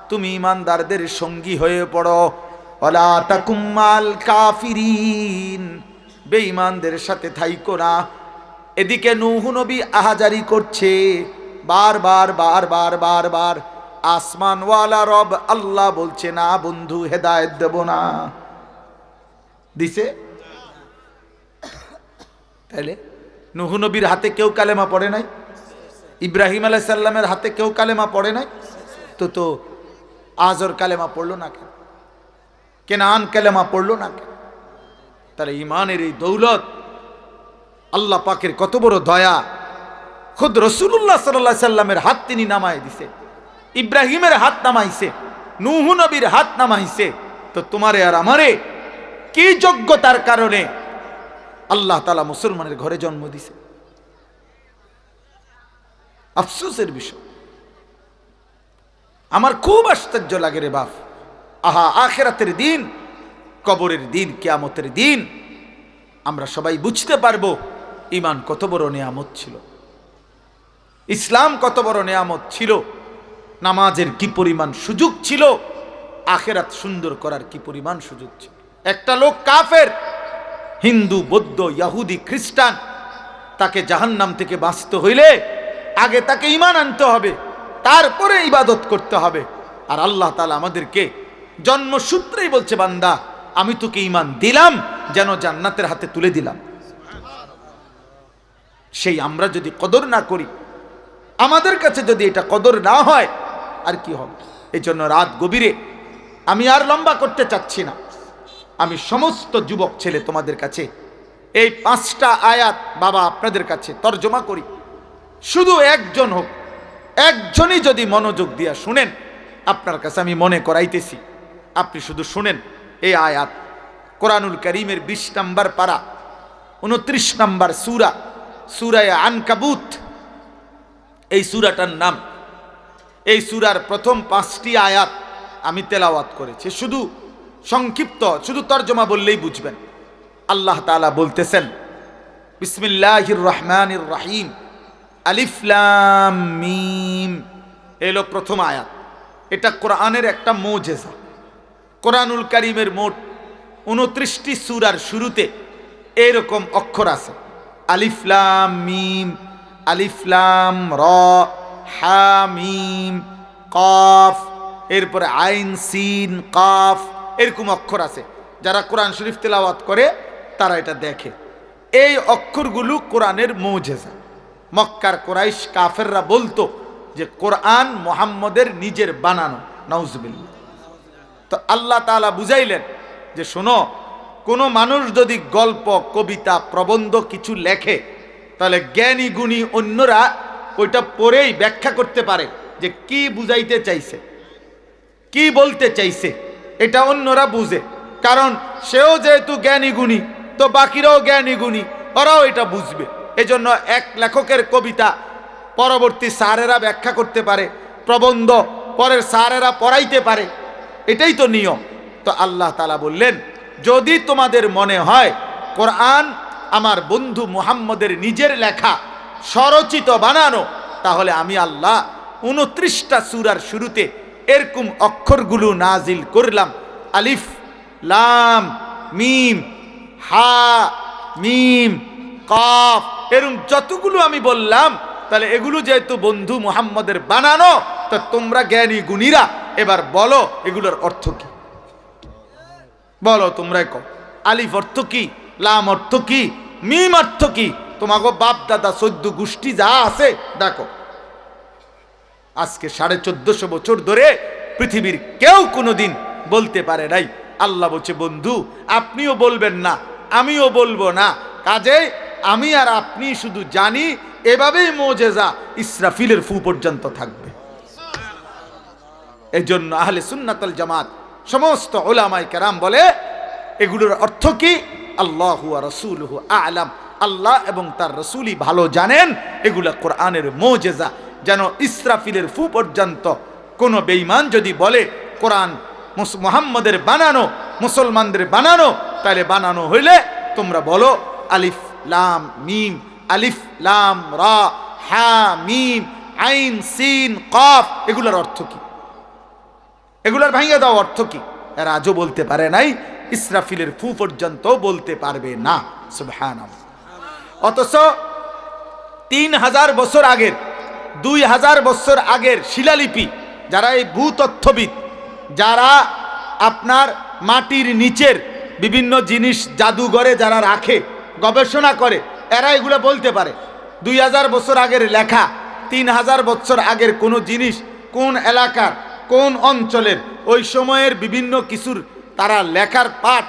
তুমি ইমানদারদের সঙ্গী হয়ে পড়ো, ওয়ালা তাকুম মাল কাফিরিন, বেঈমানদের সাথে থাইকো না। এদিকে নূহ নবী আহাজারি করছে, বারবার বারবার বারবার, আসমানওয়ালা রব আল্লাহ বলছে না বন্ধু, হেদায়েত দেব না। দিছে? তাহলে নূহ নবীর হাতে কেউ কালেমা পড়ে নাই? ইব্রাহিম আলাইহিস সালামের হাতে কেউ কালেমা পড়ে নাই? তো আজর কালেমা পড়লো না কেন? কেনান কালেমা পড়লো না কেন? তাহলে ইমানের এই দৌলত, আল্লাহ পাকের কত বড় দয়া, খুদ রাসূলুল্লাহ সাল্লাল্লাহু আলাইহি সাল্লামের হাত তিনি নামায় দিছে, ইব্রাহিমের হাত নামাইছে, নূহ নবীর হাত নামাইছে। তো তোমারে আর আমারে কি যোগ্যতার কারণে আল্লাহ তাআলা মুসলমানের ঘরে জন্ম দিছে? আফসোসের বিষয়। আমার খুব আশ্চর্য লাগে রে বাপ, আহা আখিরাতের দিন, কবরের দিন, কিয়ামতের দিন আমরা সবাই বুঝতে পারবো ঈমান কত বড় নিয়ামত ছিল, ইসলাম কত বড় নিয়ামত ছিল, নামাজের কি পরিমাণ সুযোগ ছিল, আখিরাত সুন্দর করার কি পরিমাণ সুযোগ ছিল। একটা লোক কাফের, হিন্দু, বৌদ্ধ, ইহুদি, খ্রিস্টান, তাকে জাহান্নাম থেকে বাঁচতে হইলে আগে তাকে ঈমান আনতে হবে, তারপরে ইবাদত করতে হবে। আর আল্লাহ তাআলা আমাদেরকে জন্মসূত্রেই বলছে, বান্দা আমি তোকে ঈমান দিলাম যেন জান্নাতের হাতে তুলে দিলাম। সেই আমরা যদি কদর না করি, আমাদের কাছে যদি এটা কদর না হয় আর কি হবে। এই জন্য রাত গভীরে আমি আর লম্বা করতে চাচ্ছি না, আমি সমস্ত যুবক ছেলে তোমাদের কাছে এই 5টা আয়াত বাবা আপনাদের কাছে তর্জমা করি। শুধু একজন হোক, একজনই যদি মনোযোগ দিয়া শুনেন, আপনার কাছে আমি মনে করাইতেছি, আপনি শুধু শুনেন এই আয়াত। কোরআনুল কারীমের 20 নম্বর পারা 29 নম্বর সূরা, সূরায়ে আনকাবুত এই সূরাটার নাম। এই সূরার প্রথম 5টি আয়াত আমি তেলাওয়াত করেছি, শুধু সংক্ষিপ্ত, শুধু তর্জমা বললেই বুঝবেন। আল্লাহ তাআলা বলতেছেন, বিসমিল্লাহির রহমানির রহিম, আলিফ লাম মিম। এলো প্রথম আয়াত। এটা কোরআনের একটা মুজিজা। কোরআনুল কারীমের মোট 29টি সূরার শুরুতে এরকম অক্ষর আছে, আলিফ লাম মিম, আলিফ লাম র, হা মিম কফ, এরপরে আইন সিন কাফ, এরকম অক্ষর আছে। যারা কোরআন শরীফ তেলাওয়াত করে তারা এটা দেখে। এই অক্ষরগুলো কোরআনের মুজিজা। মক্কার কুরাইশ কাফেররা বলতো যে কোরআন মুহাম্মদের নিজের বানানো, নাউজুবিল্লাহ। তো আল্লাহ তাআলা বুঝাইলেন যে শোনো, কোনো মানুষ যদি গল্প, কবিতা, প্রবন্ধ কিছু লেখে, তাহলে জ্ঞানী গুণী অন্যরা ওইটা পড়েই ব্যাখ্যা করতে পারে যে কি বুঝাইতে চাইছে, কি বলতে চাইছে, এটা অন্যরা বুঝে। কারণ সেও যেহেতু জ্ঞানী গুণী, তো বাকিরাও জ্ঞানী গুণী, ওরাও এটা বুঝবে। এজন্য এক লেখকের কবিতা পরবর্তী স্যারেরা ব্যাখ্যা করতে পারে, প্রবন্ধ পরের স্যারেরা পড়াইতে পারে, এটাই তো নিয়ম। তো আল্লাহ তাআলা বললেন, যদি তোমাদের মনে হয় কোরআন আমার বন্ধু মুহাম্মদের নিজের লেখা, স্বরচিত বানানো, তাহলে আমি আল্লাহ 29টা সূরার শুরুতে এরকম অক্ষরগুলো নাজিল করলাম, আলিফ লাম মিম, হা মিম কফ, এরকম যতগুলো আমি বললাম, তাহলে এগুলো যেহেতু বন্ধু মুহাম্মদের বানানো, তো তোমরা জ্ঞানী গুণীরা এবার বলো এগুলোর অর্থ কি, বলো তোমরাই কও। আলিফ অর্থ কি, লাম অর্থ কি, মিম অর্থ কি, তোমাকে বাপ দাদা 14 গোষ্ঠী যা আছে দেখো। আজকে 1450 বছর ধরে পৃথিবীর কেউ কোনোদিন বলতে পারে নাই। আল্লাহ বলছে, বন্ধু আপনিও বলবেন না, আমিও বলবো না, কাজেই আমি আর আপনি শুধু জানি। এভাবেই মুজিজা ইসরাফিলের ফু পর্যন্ত থাকবে। এই জন্য আহলে সুন্নাত ওয়াল জামাত সমস্ত উলামায়ে কেরাম বলে এগুলোর অর্থ কি, আল্লাহু ওয়া রাসূলুহু আ'লাম, আল্লাহ এবং তার রাসূলই ভালো জানেন। এগুলা কোরআনের মুজিজা। যেন ইসরাফিলের ফু পর্যন্ত কোনো বেঈমান যদি বলে কোরআন মুহাম্মদের বানানো, মুসলমানদের বানানো, তাহলে বানানো হইলে তোমরা বলো আলিফ লাম মিম, আলিফ লাম রা, হা মিম আইন সিন কফ, এগুলোর অর্থ কি, এগুলোর ভাঙিয়ে দাও অর্থ কি। এরা আজও বলতে পারে নাই, ইসরাফিলের ফু পর্যন্ত বলতে পারবে না। সুবহানাল্লাহ। অথচ 3000 বছর আগের, 2000 বছর আগের শিলালিপি, যারা এই ভূতত্ত্ববিদ, যারা আপনার মাটির নিচের বিভিন্ন জিনিস জাদুঘরে যারা রাখে, গবেষণা করে, এরা এগুলো বলতে পারে। 2000 বছর আগের লেখা, 3000 বছর আগের কোনো জিনিস, কোন এলাকার কোন অঞ্চলের ওই সময়ের বিভিন্ন কিছুর তারা লেখার পাঠ,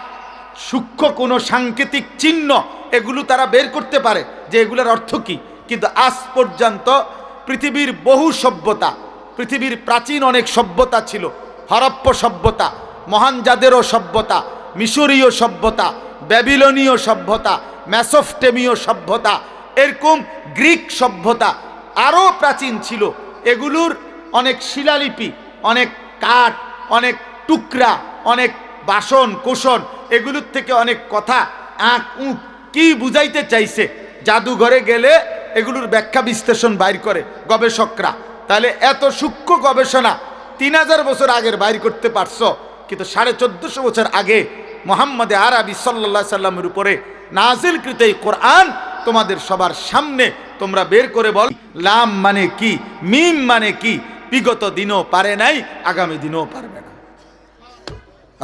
সূক্ষ্ম কোনো সাংকেতিক চিহ্ন, এগুলো তারা বের করতে পারে যে এগুলোর অর্থ কি। কিন্তু আজ পর্যন্ত পৃথিবীর বহু সভ্যতা, পৃথিবীর প্রাচীন অনেক সভ্যতা ছিল, হরপ্পা সভ্যতা, মহানজাদেরো সভ্যতা, মিশরীয় সভ্যতা, ব্যাবিলনীয় সভ্যতা, মেসোপটেমীয় সভ্যতা, এরকম গ্রিক সভ্যতা আরও প্রাচীন ছিল। এগুলোর অনেক শিলালিপি, অনেক কাঠ, অনেক টুকরা, অনেক বাসন কোষণ, এগুলোর থেকে অনেক কথা আঁক উঁক কি বুঝাইতে চাইছে, জাদুঘরে গেলে এগুলোর ব্যাখ্যা বিশ্লেষণ বাইর করে গবেষকরা। তাহলে এত সূক্ষ্ম গবেষণা 3000 বছর আগের বাইর করতে পারছো, কিন্তু 1450 বছর আগে মুহাম্মদে আরবি সাল্লাল্লাহু আলাইহি সাল্লামের উপরে নাজিলকৃত এই কোরআন তোমাদের সবার সামনে তোমরা বের করে বল, লাম মানে কি, মিম মানে কি। বিগত দিনও পারে নাই, আগামী দিনও পারবে না।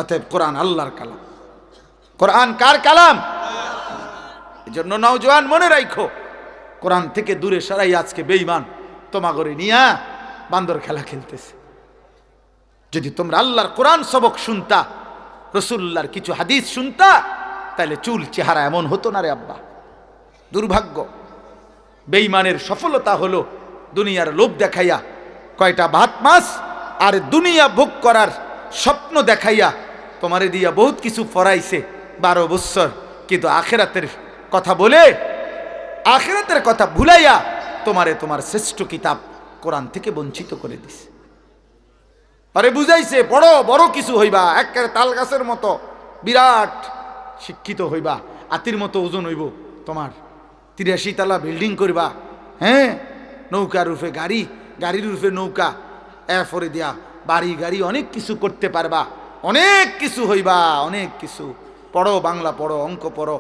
অতএব কোরআন আল্লাহর কালাম। কোরআন কার কালাম? এই জন্য নওজোয়ান মনে রাখো, কোরআন থেকে দূরে সরাই আজকে বেঈমান তোমাগরে নিয়া বান্দর খেলা খেলতেছে। যদি তোমরা আল্লাহর কোরআন সবক শুনতা, রসুল্লাহর কিছু হাদিস শুনতা, তাহলে চুল চেহারা এমন হতো না রে আব্বা। দুর্ভাগ্য, বেঈমানের সফলতা হলো দুনিয়ার লোভ দেখাইয়া কয়টা ভাত মাছ আর দুনিয়া ভোগ করার স্বপ্ন দেখাইয়া তোমারে দিয়া বহুত কিছু ফরাইছে 12 বছর, কিন্তু আখেরাতের কথা বলে আখেরাতের কথা ভুলাইয়া তোমারে তোমার শ্রেষ্ঠ কিতাব কোরআন থেকে বঞ্চিত করে দিছে। আরে বুঝাইছে বড় বড় কিছু হইবা, একেবারে তাল গাছের মতো বিরাট শিক্ষিত হইবা, আতির মতো ওজন হইব তোমার, 83 তলা বিল্ডিং করবা, হ্যাঁ, নৌকার রূপে গাড়ি, গাড়ির রূপে নৌকা, এরপরে দিয়া বাড়ি গাড়ি অনেক কিছু করতে পারবা, অনেক কিছু হইবা, অনেক কিছু। পড়ো, বাংলা পড়ো, অঙ্ক পড়ো,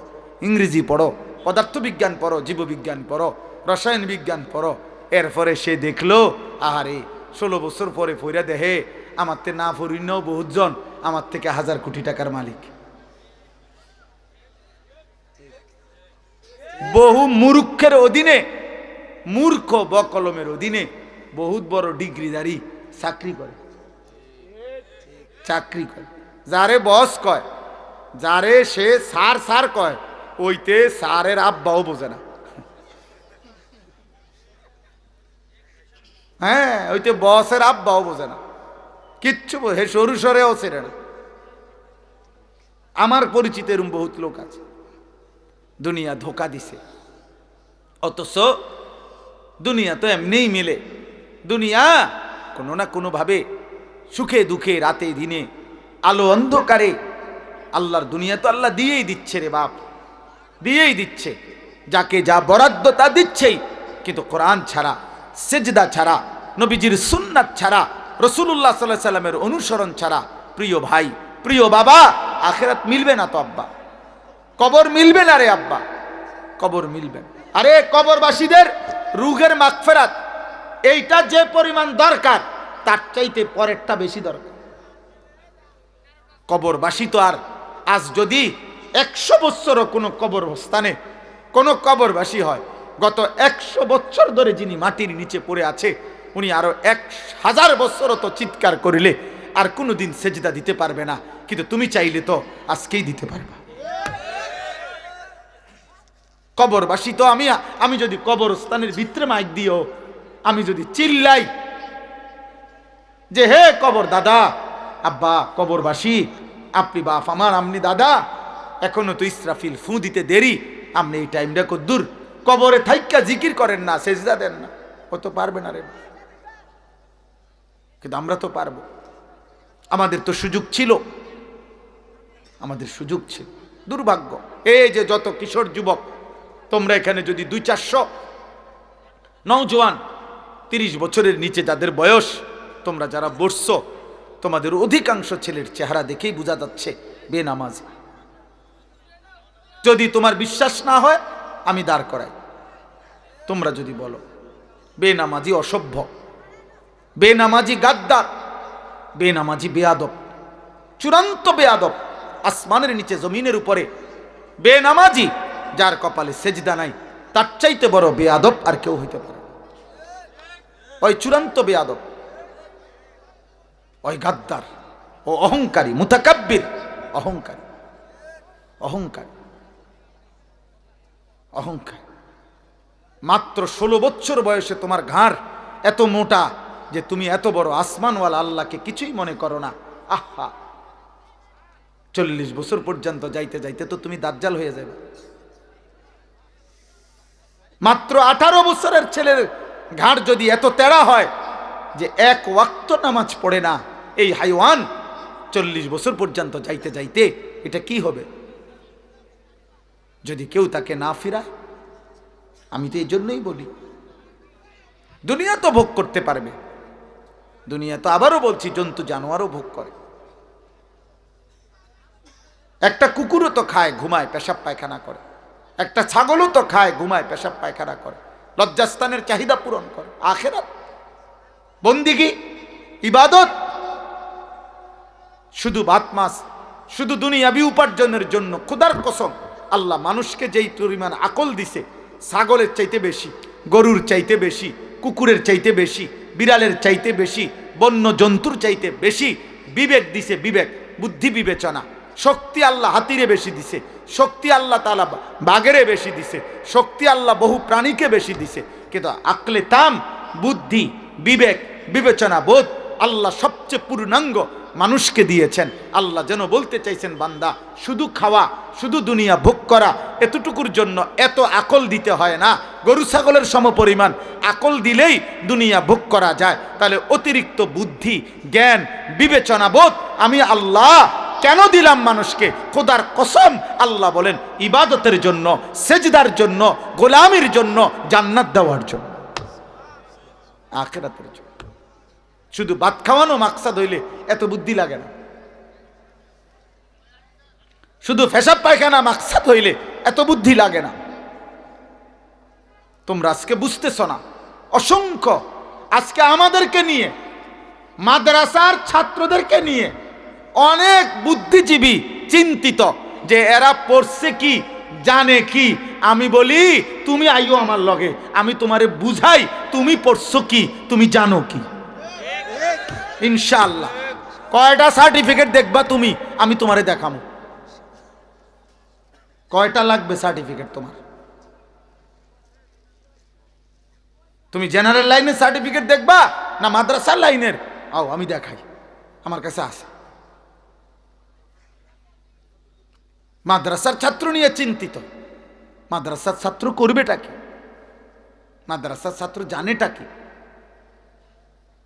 ইংরেজি পড়ো, পদার্থবিজ্ঞান পড়ো, জীববিজ্ঞান পড়ো, রসায়ন বিজ্ঞান পড়ো। এরপরে সে দেখলো আহারে 16 বছর পরে ফইরা দেহে আমার তে না ফরিনও বহুতজন আমার থেকে 1000 কোটি টাকার মালিক। বহু মূর্খের অধীনে, মূর্খ বকলমের অধীনে বহুত বড় ডিগ্রিধারী চাকরি করে, চাকরি করে। যারে বস কয়, যারে সে স্যার স্যার কয়, ওইতে স্যারের আব্বাও বোঝে না। হ্যাঁ, ওইতে বসের আব্বাও বোঝে না, কিচ্ছু হে সরু সরেও ছেড়ে না। আমার পরিচিত এরম বহুত লোক আছে। দুনিয়া ধোকা দিছে, অথচ দুনিয়া তো এমনিই মিলে। দুনিয়া কোনো না কোনো ভাবে সুখে দুঃখে, রাতে দিনে, আলো অন্ধকারে, আল্লাহর দুনিয়া তো আল্লাহ দিয়েই দিচ্ছে রে বাপ, দিয়েই দিচ্ছে। যাকে যা বরাদ্দ তা দিচ্ছেই, কিন্তু কোরআন ছাড়া, সেজদা ছাড়া, নবীজির সুন্নাত ছাড়া, রাসূলুল্লাহ সাল্লাল্লাহু আলাইহি সাল্লামের অনুসরণ ছাড়া, প্রিয় ভাই, প্রিয় বাবা, আখিরাত মিলবে না তো আব্বা, কবর মিলবে না রে আব্বা, কবর মিলবে না। আরে কবরবাসীদের রুহের মাগফিরাত এইটা যে পরিমাণ দরকার, তার চাইতে পরেরটা বেশি দরকার। কবরবাসী তো আর আজ যদি 100 বছরও কোনো কবরস্থানে কোনো কবরবাসী হয়, গত 100 বছর ধরে যিনি মাটির নিচে পড়ে আছে, উনি আরো 1000 বছরও তো চিৎকার করিলে আর কোনোদিন সেজদা দিতে পারবে না, কিন্তু তুমি চাইলে তো আজকেই দিতে পারবা। কবরবাসী তো আমি যদি কবরস্থানের ভিতরে মাইক দিও, আমি যদি চিল্লাই যে হে কবর দাদা, আব্বা কবরবাসী, আপনি বাপ আমার, আপনি দাদা, এখনো তো ইসরাফিল ফু দিতে দেরি, আপনি এই টাইমটা কদ্দুর কবরে থাইক্কা জিকির করেন না, সেজদা দেন না, ও তো পারবে না রে। কিন্তু আমরা তো পারবো, আমাদের তো সুযোগ ছিল, আমাদের সুযোগ ছিল। দুর্ভাগ্য, এই যে যত কিশোর যুবক তোমরা এখানে যদি 200-400 নওজোয়ান 30 বছরের নিচে যাদের বয়স, তোমরা যারা বসছো, তোমাদের অধিকাংশ ছেলের চেহারা দেখেই বোঝা যাচ্ছে বেনামাজি। যদি তোমার বিশ্বাস না হয় আমি দাঁড় করাই, তোমরা যদি বলো বেনামাজি অসভ্য, বেনামাজি গাদ্দার, বেনামাজি বেয়াদব, চূড়ান্ত বেয়াদব, আসমানের নিচে জমিনের উপরে বেনামাজি, যার কপালে সেজদা নাই, তার চাইতে বড় বেয়াদব আর কেউ হইতে পারে। ওই চূড়ান্ত বেয়াদব, ওই গাদ্দার, ও অহংকারী, মুতাকাব্বির, অহংকারী, অহংকারী, অহংকার। মাত্র 16 বছর বয়সে তোমার ঘাড় এত মোটা যে তুমি এত বড় আসমানওয়ালা আল্লাহকে কিছুই মনে করো না। আহা, 40 বছর পর্যন্ত যাইতে যাইতে তো তুমি দাজ্জাল হয়ে যাবে। মাত্র 18 বছরের ছেলের ঘাড় যদি এত তেড়া হয় যে এক ওয়াক্ত নামাজ পড়ে না, এই হাইওয়ান 40 বছর পর্যন্ত যাইতে যাইতে এটা কি হবে যদি কেউ তাকে না ফিরায়? আমি তো এই জন্যই বলি, দুনিয়া তো ভোগ করতে পারবে, দুনিয়া তো আবারও বলছি জন্তু জানোয়ারও ভোগ করে। একটা কুকুরও তো খায়, ঘুমায়, পেশাব পায়খানা করে। একটা ছাগলও তো খায়, ঘুমায়, পেশাব পায়খানা করে, লজ্জাস্থানের চাহিদা পূরণ করে। আখিরাত, বন্দিগি, ইবাদত, শুধু ভাত মাছ, শুধু দুনিয়াবি উপার্জনের জন্য। খোদার কসম, আল্লাহ মানুষকে যেই পরিমাণ আকল দিছে, ছাগলের চাইতে বেশি, গরুর চাইতে বেশি, কুকুরের চাইতে বেশি, বিড়ালের চাইতে বেশি, বন্য জন্তুর চাইতে বেশি বিবেক দিছে, বিবেক, বুদ্ধি, বিবেচনা। শক্তি আল্লাহ হাতিরে বেশি দিছে, শক্তি আল্লাহ তাআলা বাঘেরে বেশি দিছে, শক্তি আল্লাহ বহু প্রাণীকে বেশি দিছে। কিন্তু আকলে তাম, বুদ্ধি, বিবেক, বিবেচনা, বোধ আল্লাহ সবচেয়ে পূর্ণাঙ্গ মানুষকে দিয়েছেন। আল্লাহ যেন বলতে চাইছেন, বান্দা শুধু খাওয়া, শুধু দুনিয়া ভোগ করা, এতটুকুর জন্য এত আকল দিতে হয় না। গরু ছাগলের সমপরিমাণ আকল দিলেই দুনিয়া ভোগ করা যায়। তাহলে অতিরিক্ত বুদ্ধি, জ্ঞান, বিবেচনা, বোধ আমি আল্লাহ কেন দিলাম মানুষকে? খোদার কসম, আল্লাহ বলেন ইবাদতের জন্য, সেজদার জন্য, গোলামির জন্য, জান্নাত দেওয়ার জন্য, আখিরাতের জন্য। শুধু ভাত খাওয়ানো মাকসাদ হইলে এত বুদ্ধি লাগে না। শুধু পেশাব পায়খানা মাকসাদ হইলে এত বুদ্ধি লাগে না। তোমরা আজকে বুঝতেছ না, অসংখ্য আজকে আমাদেরকে নিয়ে, মাদ্রাসার ছাত্রদেরকে নিয়ে অনেক বুদ্ধিজীবী চিন্তিত যে এরা পড়ছে কি, জানে কি। আমি বলি তুমি আইও আমার লগে, আমি তোমারে বুঝাই তুমি পড়ছো কি, তুমি জানো কি। ইনশাআল্লাহ কয়টা সার্টিফিকেট দেখবা তুমি, আমি তোমারে দেখাবো। কয়টা লাগবে সার্টিফিকেট তোমার? তুমি জেনারেল লাইনের সার্টিফিকেট দেখবা না মাদ্রাসার লাইনের? আও আমি দেখাই, আমার কাছে আছে। মাদ্রাসার ছাত্র নিয়ে চিন্তিত। মাদ্রাসার ছাত্র করবেটা কি? মাদ্রাসার ছাত্র জানেটা কি?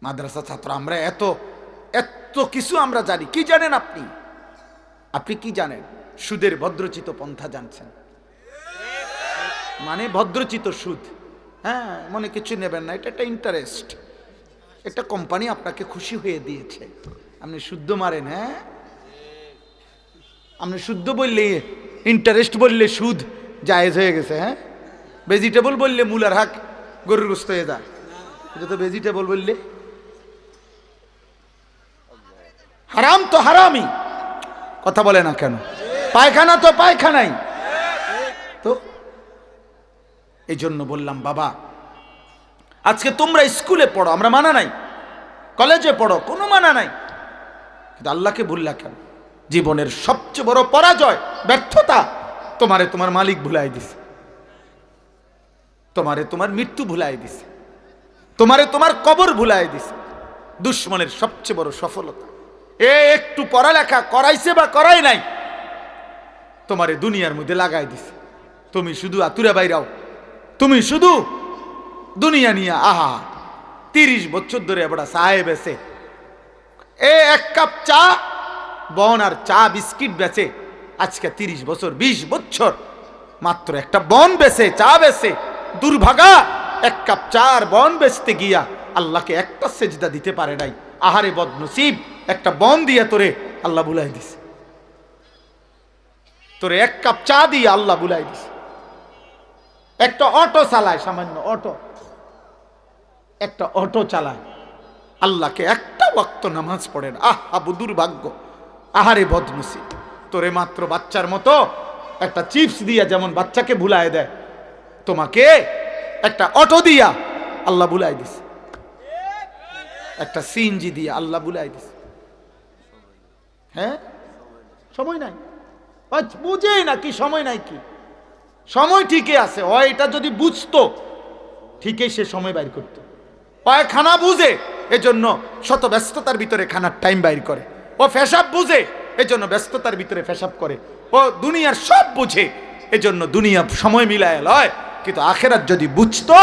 মাদ্রাসার ছাত্র আমরা এত এত কিছু আমরা জানি। কি জানেন আপনি? আপনি কি জানেন? সুদের ভদ্রচিত পন্থা জানছেন? মানে ভদ্রচিত সুদ। হ্যাঁ, মনে কিছু নেবেন না, এটা একটা ইন্টারেস্ট। একটা কোম্পানি আপনাকে খুশি হয়ে দিয়েছে, আপনি শুদ্ধ মারেন। হ্যাঁ, আপনি শুদ্ধ বললে, ইন্টারেস্ট বললে সুদ জায়েজ হয়ে গেছে। হ্যাঁ, ভেজিটেবল বললে মূলার হাক গরুর গোস্ত হয়ে যায়। এটা তো ভেজিটেবল বললে হারাম তো হারামই। কথা বলে না কেন? পায়খানা তো পায়খানাই। তো এই জন্য বললাম বাবা, আজকে তোমরা স্কুলে পড়ো, আমরা মানা নাই, কলেজে পড়ো, কোনো মানা নাই, কিন্তু আল্লাহকে ভুললা কেন? জীবনের সবচেয়ে বড় পরাজয়, ব্যর্থতা, তোমারে তোমার মালিক ভুলাই দিছে, তোমারে তোমার মৃত্যু ভুলাই দিছে, তোমারে তোমার কবর ভুলাই দিছে। দুশ্মনের সবচেয়ে বড় সফলতা। একটু পড়ালেখা করাইছে বা করাই নাই, তোমারে দুনিয়ার মধ্যে লাগাই দিছে। তুমি শুধু আতুরা বাইরাও, তুমি শুধু দুনিয়া নিয়ে আহা। 30 বছর ধরে বড় সাহেব এসে এক কাপ চা বন আর চা বিস্কিট বেচে। আজকে 30 বছর 20 বছর মাত্র একটা বন বেচে, চা বেচে। দুর্ভাগা, এক কাপ চা আর বন বেচতে গিয়া আল্লাহকে একটা সেজদা দিতে পারে নাই। আহারে বদনসিব, একটা বন দিয়ে তোরে আল্লাহ বুলাই দিছে। তোরে এক কাপ চা দিয়ে আল্লাহ বুলাই দিছে। একটা অটো চালায়, সামান্য অটো, একটা অটো চালায়, আল্লাহকে একটা ওয়াক্ত নামাজ পড়ে না। আহা দুর্ভাগ্য, আহারে বদনসিব। তোরে মাত্র বাচ্চার মতো একটা চিপস দিয়া যেমন বাচ্চাকে ভুলায় দেয়, তোমাকে একটা অটো দিয়া আল্লাহ বুলাই দিছে, একটা সিএনজি দিয়ে আল্লাহ বুলাই দিছে। হ্যাঁ, সময় নাই, বুঝেই না কি সময় নাই কি। সময় ঠিকই আছে, হয় এটা যদি বুঝতো ঠিকই সে সময় বাইর করতো। হয় খানা বুঝে, এজন্য শত ব্যস্ততার ভিতরে খানার টাইম বাইর করে। ও পেশাব বুঝে, এজন্য ব্যস্ততার ভিতরে পেশাব করে। ও দুনিয়ার সব বুঝে, এজন্য দুনিয়া সময় মিলায় লয়। কিন্তু আখেরাত যদি বুঝতো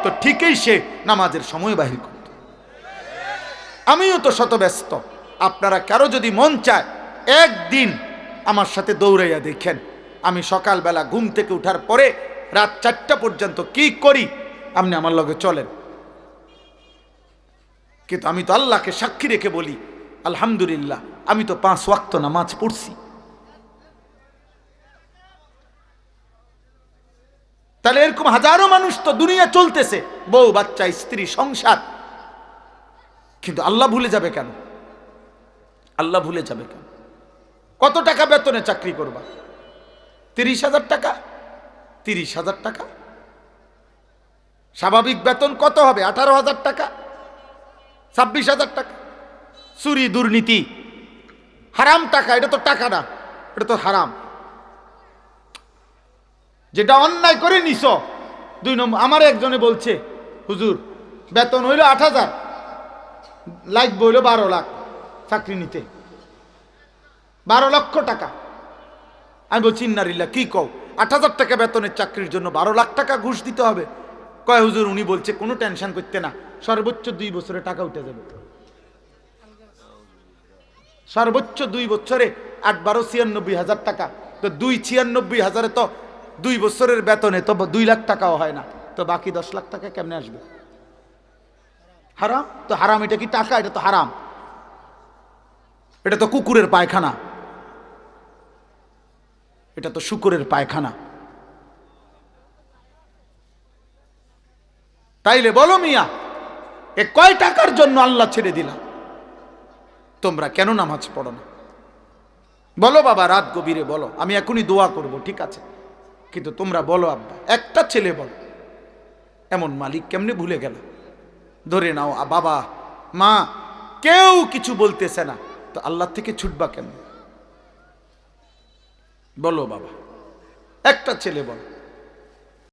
তো ঠিকই সে নামাজের সময় বাহির করত। আমিও তো শত ব্যস্ত। আপনারা কারো যদি মন চায় একদিন আমার সাথে দৌড়াইয়া দেখেন, আমি সকালবেলা ঘুম থেকে উঠার পরে রাত 4টা পর্যন্ত কি করি, আপনি আমার লগে চলেন। কিন্তু আমি তো আল্লাহকে সাক্ষী রেখে বলি, আলহামদুলিল্লাহ আমি তো 5 ওয়াক্ত নামাজ পড়ছি। তাহলে এরকম হাজারো মানুষ তো দুনিয়া চলতেছে, বউ বাচ্চা স্ত্রী সংসার, কিন্তু আল্লাহ ভুলে যাবে কেন? আল্লাহ ভুলে যাবে কেন? কত টাকা বেতনে চাকরি করবা? 30,000 টাকা? 30,000 টাকা? স্বাভাবিক বেতন কত হবে? 18,000 টাকা, 26,000 টাকা। চুরি, দুর্নীতি, হারাম টাকা, এটা তো টাকা না, এটা তো হারাম। যেটা অন্যায় করে নিছ। 2 নম্বর, আমার একজনে বলছে, হুজুর বেতন হইল 8,000, লাগবে হইল 12 লাখ চাকরি নিতে, 12 লক্ষ টাকা। আমি বলছি ইন্নারিল্লাহ, কি কও? 8,000 টাকা বেতনের চাকরির জন্য 12 লাখ টাকা ঘুষ দিতে হবে? কয় হুজুর উনি বলছে কোনো টেনশন করতে না, সর্বোচ্চ 2 বছরে টাকা উঠে যাবে। সর্বোচ্চ 2 বছরে 8-12 96,000 টাকা। তো 96,000 তো 2 বছরের বেতনে তো 2 লাখ টাকাও হয় না, তো বাকি 10 লাখ টাকা কেমনে আসবে? হারাম তো, হারাম। এটা কি টাকা? এটা তো হারাম, এটা তো কুকুরের পায়খানা, এটা তো শুকুরের পায়খানা। তাইলে বলো মিয়া, এ কয় টাকার জন্য আল্লাহ ছেড়ে দিলা? তোমরা কেন নামাজ পড়ো না? বলো বাবা, রাত গভীরে বলো, আমি এখনই দোয়া করব, ঠিক আছে, কিন্তু তোমরা বলো আব্বা, একটা ছেলে বলো, এমন মালিক কেমনে ভুলে গেল? ধরে নাও বাবা মা কেউ কিছু বলতেছে না, তো আল্লাহ থেকে ছুটবা কেন? বলো বাবা, একটা ছেলে বলো।